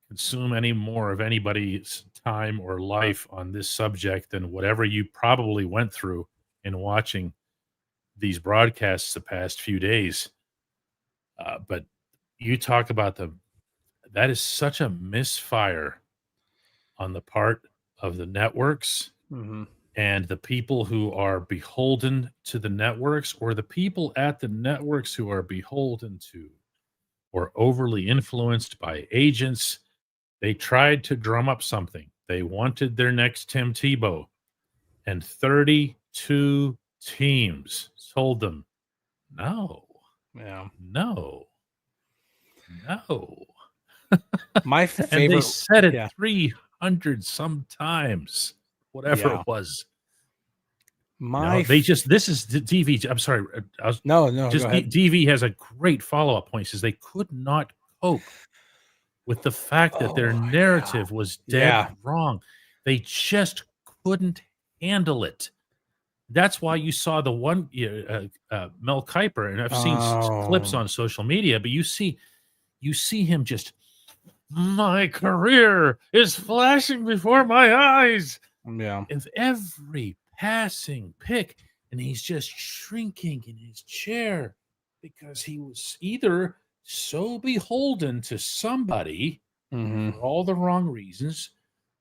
consume any more of anybody's time or life on this subject than whatever you probably went through in watching these broadcasts the past few days. But you talk about that is such a misfire on the part of the networks and the people who are beholden to the networks, or the people at the networks who are beholden to or overly influenced by agents. They tried to drum up something. They wanted their next Tim Tebow, and 32 teams told them, no. Yeah. No. My favorite. And they said it 300 sometimes, whatever it was. This is DV. I'm sorry. No. DV has a great follow-up point. He says they could not cope with the fact that their narrative was dead wrong. They just couldn't handle it. That's why you saw the one Mel Kiper, and I've seen clips on social media, but you see him just, my career is flashing before my eyes. Yeah. With every passing pick, and he's just shrinking in his chair because he was either so beholden to somebody for all the wrong reasons,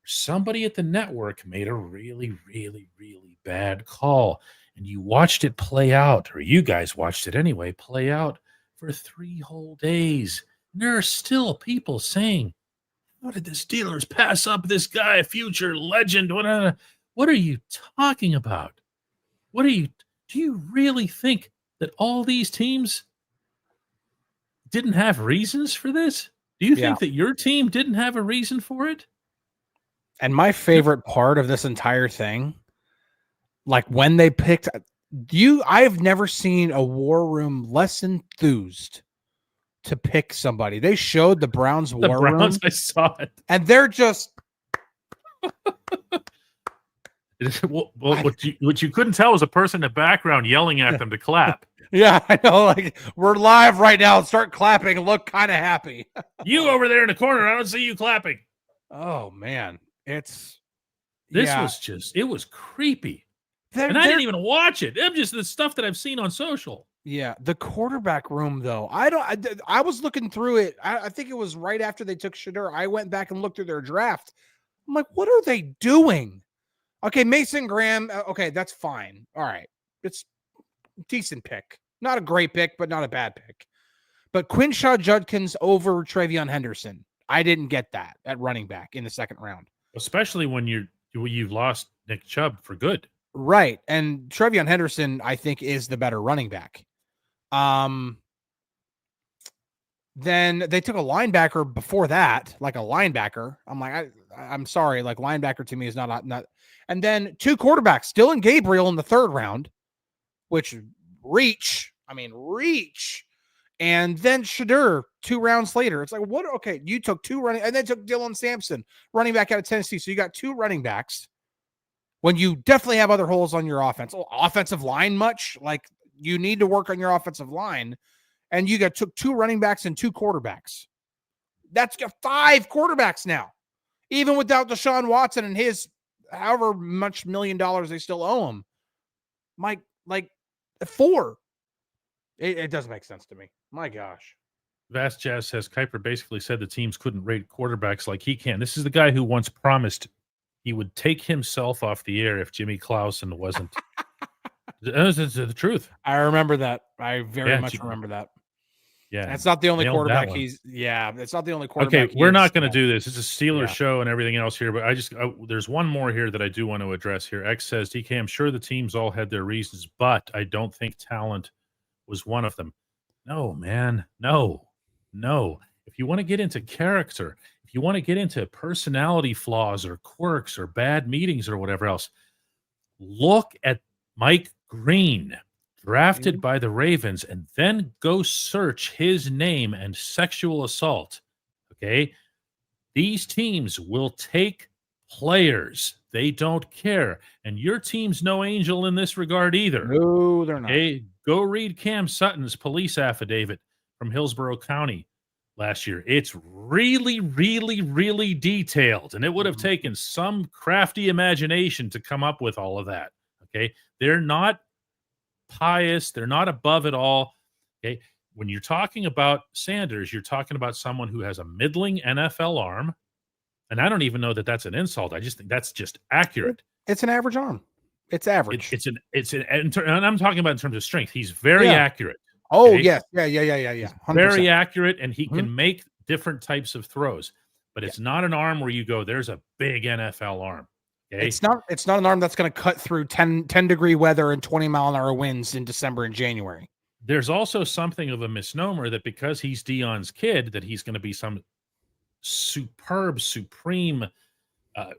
somebody at the network made a really, really, really bad call. And you watched it play out, or you guys watched it anyway, play out for 3 whole days. And there are still people saying, how did the Steelers pass up this guy, a future legend? What are you talking about? Do you really think that all these teams didn't have reasons for this? Do you think that your team didn't have a reason for it? And my favorite part of this entire thing, like when they picked I've never seen a war room less enthused to pick somebody. They showed the Browns war room. I saw it. And they're just what you couldn't tell was a person in the background yelling at them to clap. Yeah, I know. Like, we're live right now. Start clapping and look kind of happy. You over there in the corner, I don't see you clapping. Oh man, it was creepy. I didn't even watch it. It's just the stuff that I've seen on social. Yeah, the quarterback room though. I was looking through it. I think it was right after they took Shedeur. I went back and looked through their draft. I'm like, what are they doing? Okay, Mason Graham. Okay, that's fine. All right, it's decent pick. Not a great pick, but not a bad pick. But Quinshaw Judkins over Travion Henderson. I didn't get that at running back in the second round. Especially when you've lost Nick Chubb for good. Right. And Travion Henderson, I think, is the better running back. Then they took a linebacker before that, like a linebacker. I'm like, I'm sorry, like linebacker to me is not. And then 2 quarterbacks, Dylan Gabriel in the 3rd round, which reach. And then Shadur 2 rounds later. It's like, what? Okay, you took 2 running, and then took Dylan Sampson, running back out of Tennessee. So you got 2 running backs when you definitely have other holes on your offense. Offensive line much? Like, you need to work on your offensive line. And you took 2 running backs and 2 quarterbacks. That's 5 quarterbacks now, even without Deshaun Watson and his however much $1 million they still owe him. Mike, like 4. It doesn't make sense to me. My gosh. Vast Jazz says Kuiper basically said the teams couldn't rate quarterbacks like he can. This is the guy who once promised he would take himself off the air if Jimmy Clausen wasn't. That's the truth. I remember that. I very much remember that. Yeah. That's not the only quarterback it's not the only quarterback. Okay, we're not going to do this. It's a Steelers show and everything else here, but there's one more here that I do want to address here. X says, DK, I'm sure the teams all had their reasons, but I don't think talent was one of them. No, man. No. If you want to get into character, if you want to get into personality flaws or quirks or bad meetings or whatever else, look at Mike Green, drafted by the Ravens, and then go search his name and sexual assault. Okay? These teams will take players. They don't care. And your team's no angel in this regard either. No, they're not. Okay? Go read Cam Sutton's police affidavit from Hillsborough County last year. It's really, really, really detailed, and it would have taken some crafty imagination to come up with all of that. Okay? They're not pious. They're not above it all. Okay. When you're talking about Sanders, you're talking about someone who has a middling NFL arm. And I don't even know that that's an insult. I just think that's just accurate. It's an average arm. It's average. And I'm talking about in terms of strength. He's very accurate. Oh, okay? Yes. Yeah. 100%. Very accurate. And he can make different types of throws, but it's not an arm where you go, there's a big NFL arm. Okay. It's not an arm that's going to cut through 10-degree weather and 20-mile-an-hour winds in December and January. There's also something of a misnomer that because he's Deion's kid, that he's going to be some superb, supreme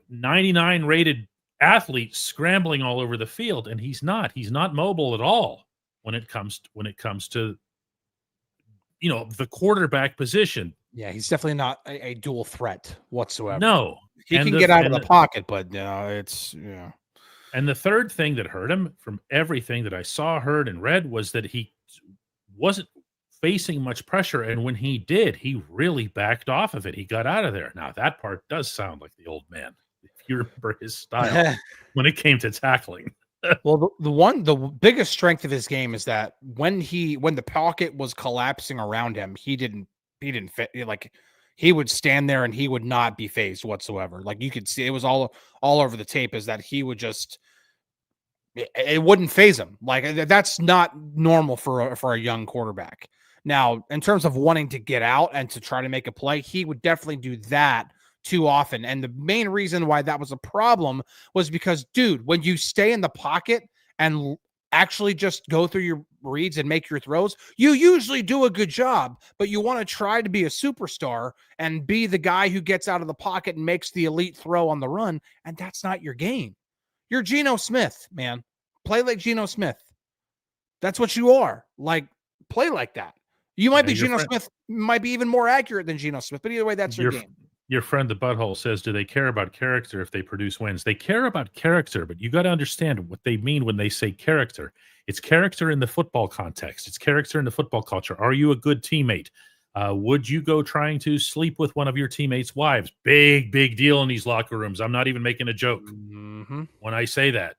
99 rated athlete scrambling all over the field. And he's not. He's not mobile at all when it comes to the quarterback position. Yeah, he's definitely not a dual threat whatsoever. No. He can get out of the pocket, but it's. And the third thing that hurt him from everything that I saw, heard, and read was that he wasn't facing much pressure. And when he did, he really backed off of it. He got out of there. Now, that part does sound like the old man, if you remember his style when it came to tackling. Well, the biggest strength of his game is that when the pocket was collapsing around him, he didn't fit. Like, he would stand there and he would not be phased whatsoever. Like, you could see it was all over the tape, is that he would just, it wouldn't phase him. Like, that's not normal for a young quarterback. Now, in terms of wanting to get out and to try to make a play, he would definitely do that too often. And the main reason why that was a problem was because, dude, when you stay in the pocket and actually just go through your reads and make your throws, you usually do a good job, but you want to try to be a superstar and be the guy who gets out of the pocket and makes the elite throw on the run. And that's not your game. You're Geno Smith, man. Play like Geno Smith. That's what you are. Like, play like that. You might be Geno Smith, might be even more accurate than Geno Smith, but either way, that's your game. Your friend, the Butthole, says, do they care about character if they produce wins? They care about character, but you got to understand what they mean when they say character. It's character in the football context. It's character in the football culture. Are you a good teammate? Would you go trying to sleep with one of your teammates' wives? Big deal in these locker rooms. I'm not even making a joke when I say that.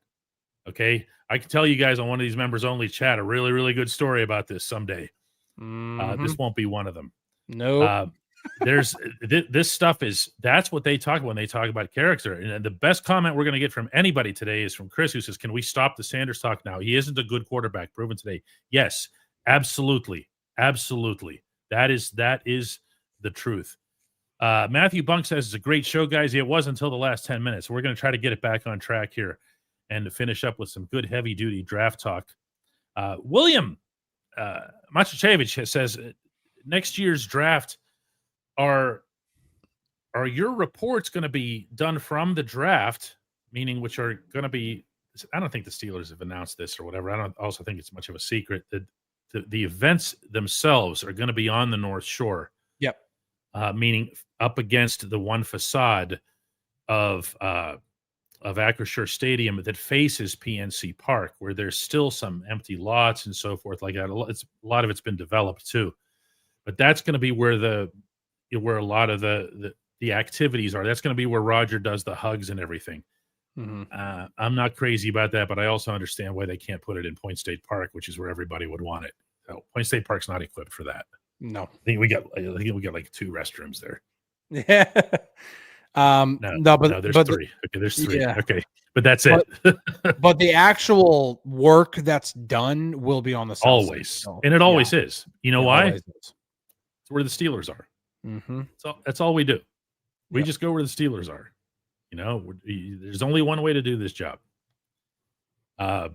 Okay? I can tell you guys on one of these members-only chat a really, really good story about this someday. This won't be one of them. No. There's this stuff that's what they talk when they talk about character. And the best comment we're going to get from anybody today is from Chris, who says, can we stop the Sanders talk now? He isn't a good quarterback, proven today. Yes, absolutely. That is the truth. Matthew Bunk says it's a great show, guys. It was until the last 10 minutes. We're going to try to get it back on track here and to finish up with some good heavy-duty draft talk. William Macicevic says, next year's draft, are your reports going to be done from the draft, meaning which are going to be – I don't think the Steelers have announced this or whatever. I don't also think it's much of a secret that the events themselves are going to be on the North Shore. Yep. Meaning up against the one facade of Acrisure Stadium that faces PNC Park, where there's still some empty lots and so forth like that. A lot of it's been developed too, but that's going to be where a lot of the activities are. That's going to be where Roger does the hugs and everything. Mm-hmm. I'm not crazy about that, but I also understand why they can't put it in Point State Park, which is where everybody would want it. So Point State Park's not equipped for that. No, I think we got like 2 restrooms there. Yeah. No, there's 3. Okay, there's 3. Yeah. Okay, but that's it. But the actual work that's done will be on the south always, side, so, and it always is. You know why? It's where the Steelers are. Mm-hmm. That's all we do. We just go where the Steelers are. You know, there's only one way to do this job. And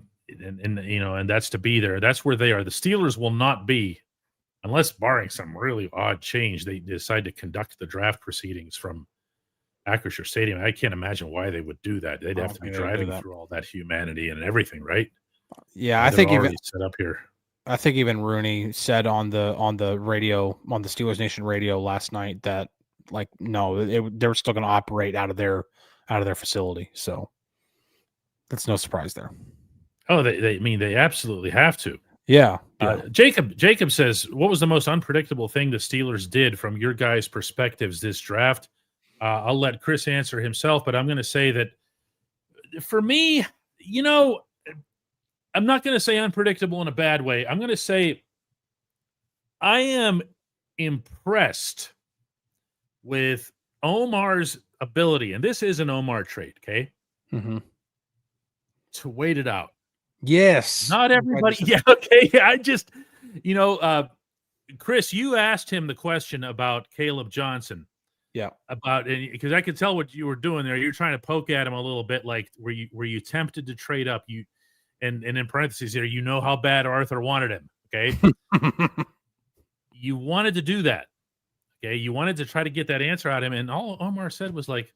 that's to be there. That's where they are. The Steelers will not be, unless barring some really odd change, they decide to conduct the draft proceedings from Acrisure Stadium. I can't imagine why they would do that. They'd have to be driving through all that humanity and everything, right? Yeah, I think even set up here. I think even Rooney said on the radio, on the Steelers Nation radio last night that, like, no, they were still going to operate out of their facility. So that's no surprise there. Oh, they absolutely have to. Yeah. Jacob says, what was the most unpredictable thing the Steelers did from your guys' perspectives this draft? I'll let Chris answer himself, but I'm going to say that for me, I'm not going to say unpredictable in a bad way. I'm going to say I am impressed with Omar's ability, and this is an Omar trait, okay? Mm-hmm. To wait it out. Yes. Not everybody. Yeah, okay. I just, Chris, you asked him the question about Caleb Johnson. Yeah. Because I could tell what you were doing there. You're trying to poke at him a little bit, like were you tempted to trade up? And in parentheses here, how bad Arthur wanted him. Okay. You wanted to do that. Okay. You wanted to try to get that answer out of him. And all Omar said was like,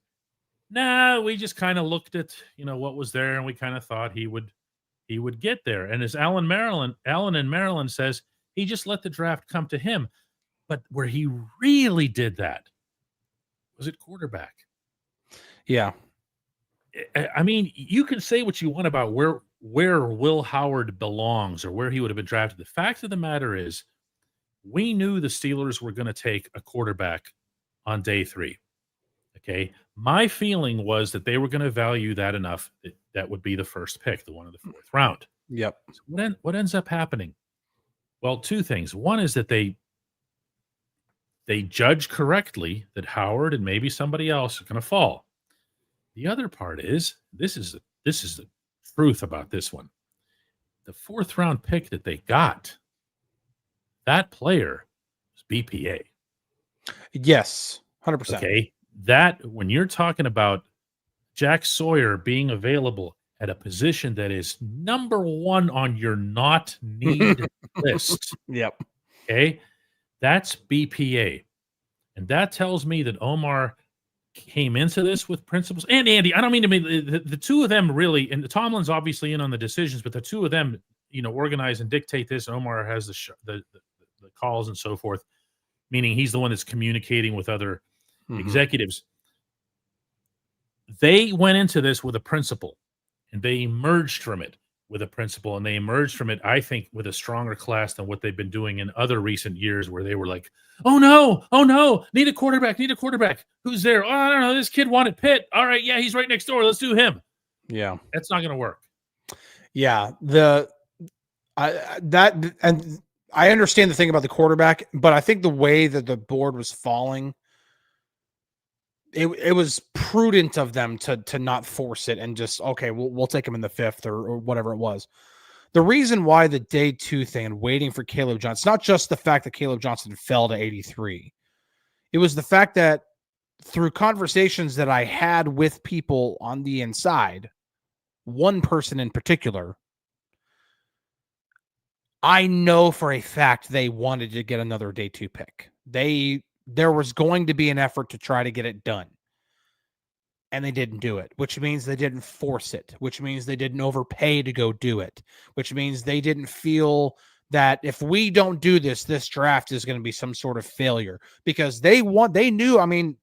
nah, we just kind of looked at, what was there. And we kind of thought he would get there. And as Alan in Maryland says, he just let the draft come to him. But where he really did that was at quarterback. Yeah. I mean, you can say what you want about where Will Howard belongs or where he would have been drafted. The fact of the matter is, we knew the Steelers were going to take a quarterback on day 3. Okay. My feeling was that they were going to value that enough that would be the first pick, the one in the 4th round. Yep. So what ends up happening? Well, 2 things. One is that they judge correctly that Howard and maybe somebody else are going to fall. The other part is this is the truth about this one. The 4th round pick that they got, that player was BPA. Yes, 100%. Okay, that when you're talking about Jack Sawyer being available at a position that is number 1 on your not need list. Yep. Okay, that's BPA. And that tells me that Omar came into this with principles. And Andy, I don't mean to be the 2 of them really, and Tomlin's obviously in on the decisions, but the 2 of them, organize and dictate this. Omar has the calls and so forth, meaning he's the one that's communicating with other executives. They went into this with a principle, and they emerged from it with a principle, and they emerged from it, I think, with a stronger class than what they've been doing in other recent years where they were like, oh no, need a quarterback. Who's there? Oh, I don't know, this kid wanted Pitt. All right, yeah, he's right next door. Let's do him. Yeah. That's not going to work. Yeah. I understand the thing about the quarterback, but I think the way that the board was falling, it was prudent of them to not force it and just, okay, we'll take him in the 5th or whatever it was. the reason why the day 2 thing and waiting for Caleb Johnson, it's not just the fact that Caleb Johnson fell to 83. It was the fact that through conversations that I had with people on the inside, one person in particular, I know for a fact they wanted to get another day 2 pick. There was going to be an effort to try to get it done. And they didn't do it, which means they didn't force it, which means they didn't overpay to go do it, which means they didn't feel that if we don't do this, this draft is going to be some sort of failure, because they knew, I mean,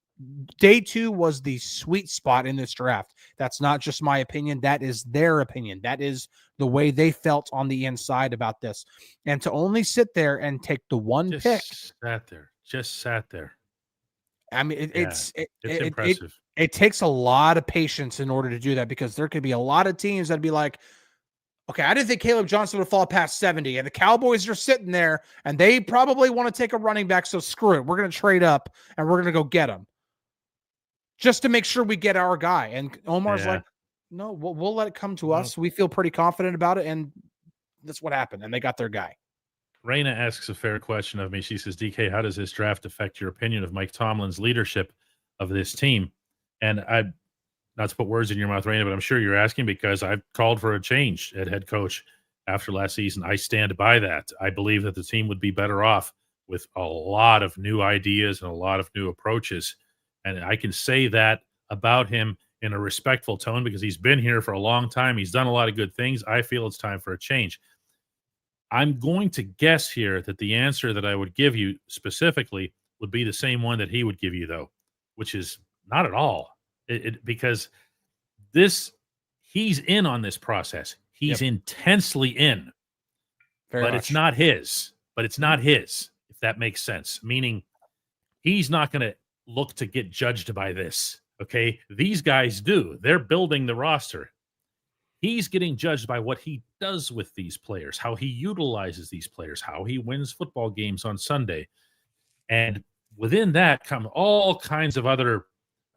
day 2 was the sweet spot in this draft. That's not just my opinion. That is their opinion. That is the way they felt on the inside about this. And to only sit there and take the one pick. Just sat there. I mean, it's impressive. It takes a lot of patience in order to do that, because there could be a lot of teams that'd be like, okay, I didn't think Caleb Johnson would fall past 70, and the Cowboys are sitting there and they probably want to take a running back. So screw it. We're going to trade up and we're going to go get him just to make sure we get our guy. And Omar's like, no, we'll let it come to us. We feel pretty confident about it. And that's what happened. And they got their guy. Raina asks a fair question of me. She says, DK, how does this draft affect your opinion of Mike Tomlin's leadership of this team? And I, not to put words in your mouth, Raina, but I'm sure you're asking because I've called for a change at head coach after last season. I stand by that. I believe that the team would be better off with a lot of new ideas and a lot of new approaches. And I can say that about him in a respectful tone because he's been here for a long time. He's done a lot of good things. I feel it's time for a change. I'm going to guess here that the answer that I would give you specifically would be the same one that he would give you, though, which is not at all. Because he's in on this process. He's intensely in. Very but much. it's not his. But it's not his, if that makes sense. Meaning he's not going to look to get judged by this. Okay? These guys do. They're building the roster. He's getting judged by what he does with these players, how he utilizes these players, how he wins football games on Sunday. And within that come all kinds of other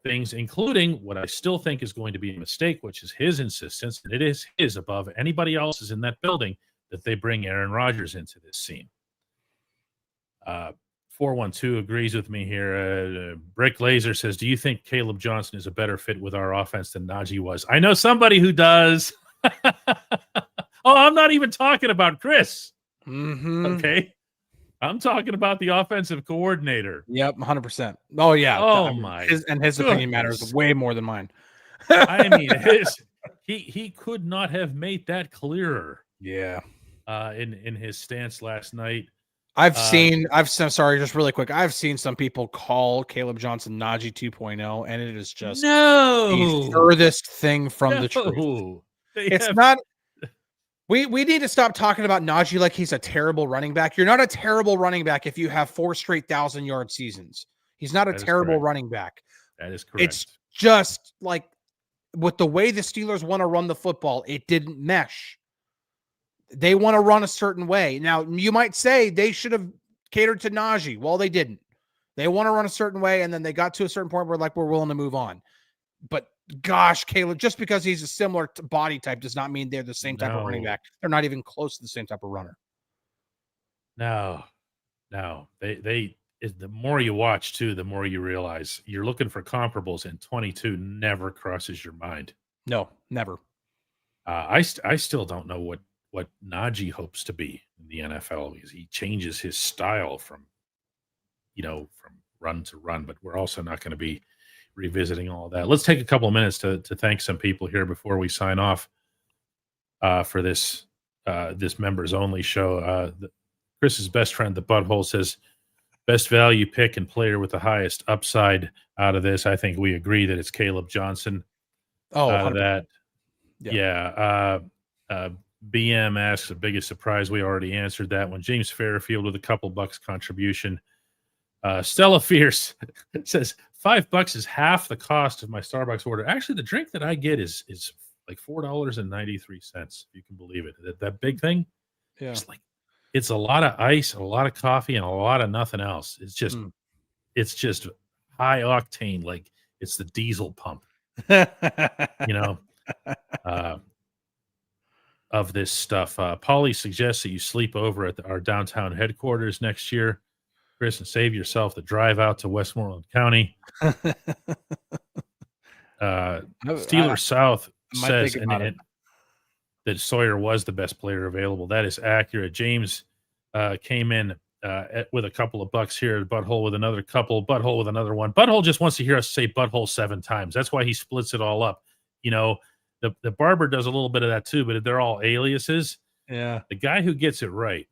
things, including what I still think is going to be a mistake, which is his insistence, and it is his above anybody else's in that building, that they bring Aaron Rodgers into this scene. 412 agrees with me here. Brick Laser says, do you think Caleb Johnson is a better fit with our offense than Najee was? I know somebody who does. I'm not even talking about Chris. Mm-hmm. Okay. I'm talking about the offensive coordinator. Yep, 100%. Oh, yeah. Oh, my. His opinion matters way more than mine. I mean, he could not have made that clearer. Yeah. In his stance last night. I'm sorry, just really quick. I've seen some people call Caleb Johnson Najee 2.0, and it is just the furthest thing from the truth. It's not. We need to stop talking about Najee like he's a terrible running back. You're not a terrible running back if you have 4 straight 1,000-yard seasons. He's not a terrible running back. That is correct. It's just like with the way the Steelers want to run the football, it didn't mesh. They want to run a certain way. Now, you might say they should have catered to Najee. Well, they didn't. They want to run a certain way, and then they got to a certain point where we're willing to move on. But gosh, Caleb, just because he's a similar body type does not mean they're the same type of running back. They're not even close to the same type of runner. No. The more you watch too, the more you realize you're looking for comparables, and 22 never crosses your mind. No, never. I still don't know what Najee hopes to be in the NFL, because he changes his style from run to run, but we're also not going to be revisiting all of that. Let's take a couple of minutes to thank some people here before we sign off for this members only show. Chris's best friend, the Butthole, says best value pick and player with the highest upside out of this. I think we agree that it's Caleb Johnson. BM asks the biggest surprise. We already answered that one. James Fairfield with a couple bucks contribution. Stella Fierce says $5 is half the cost of my Starbucks order. Actually, the drink that I get is like $4.93. If you can believe it. That big thing. Yeah. It's a lot of ice, a lot of coffee, and a lot of nothing else. It's just high octane, like it's the diesel pump. of this stuff. Paulie suggests that you sleep over at our downtown headquarters next year, Chris, and save yourself the drive out to Westmoreland County. Steelers South says that Sawyer was the best player available. That is accurate. James came in with a couple of bucks here. Butthole with another couple. Butthole with another one. Butthole just wants to hear us say butthole 7 times. That's why he splits it all up. You know, the barber does a little bit of that too, but they're all aliases. Yeah. The guy who gets it right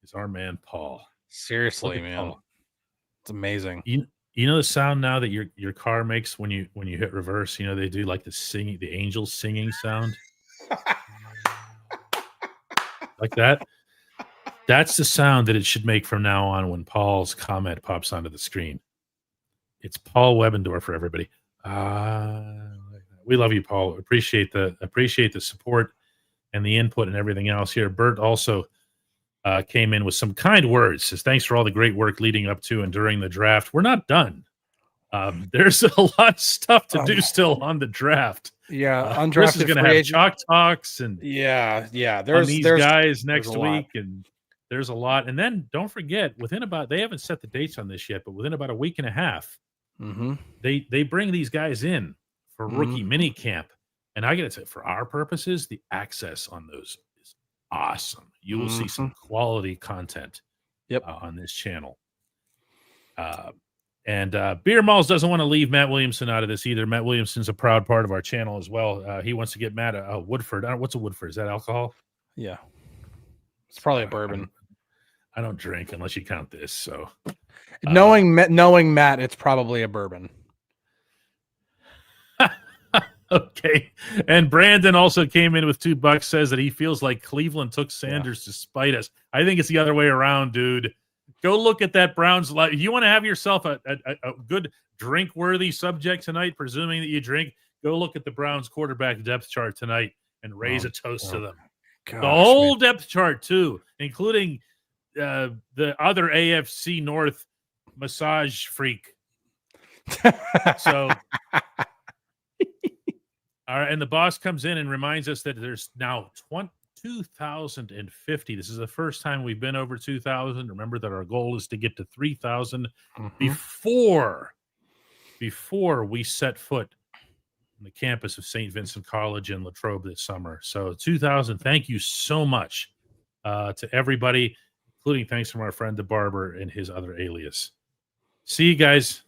is our man Paul. Seriously, man. Paul. It's amazing. You know the sound now that your car makes when you hit reverse? You know, they do like the angels singing sound. Like that. That's the sound that it should make from now on when Paul's comment pops onto the screen. It's Paul Webendorf for everybody. We love you, Paul. Appreciate the support and the input and everything else here. Bert also came in with some kind words. Says, thanks for all the great work leading up to and during the draft. We're not done. There's a lot of stuff to do still on the draft. Yeah, undrafted Chris is going to have chalk talks and there's these guys next week, and there's a lot. And then don't forget, they haven't set the dates on this yet, but within about a week and a half, they bring these guys in for rookie mini camp. And I got to say, for our purposes, the access on those is awesome. You will see some quality content on this channel. And Beer Malls doesn't want to leave Matt Williamson out of this either. Matt Williamson's a proud part of our channel as well. He wants to get Matt a Woodford. what's a Woodford? Is that alcohol? Yeah. It's probably a bourbon. I don't drink unless you count this. So knowing Matt, it's probably a bourbon. Okay. And Brandon also came in with $2, says that he feels like Cleveland took Sanders to spite us. I think it's the other way around, dude. Go look at that Browns. You want to have yourself a good drink-worthy subject tonight, presuming that you drink, go look at the Browns quarterback depth chart tonight and raise a toast to them. Gosh, the whole depth chart, too, including the other AFC North massage freak. So... All right, and the boss comes in and reminds us that there's now 2,050. This is the first time we've been over 2,000. Remember that our goal is to get to 3,000 before we set foot on the campus of St. Vincent College in Latrobe this summer. So 2,000. Thank you so much to everybody, including thanks from our friend the barber and his other alias. See you guys.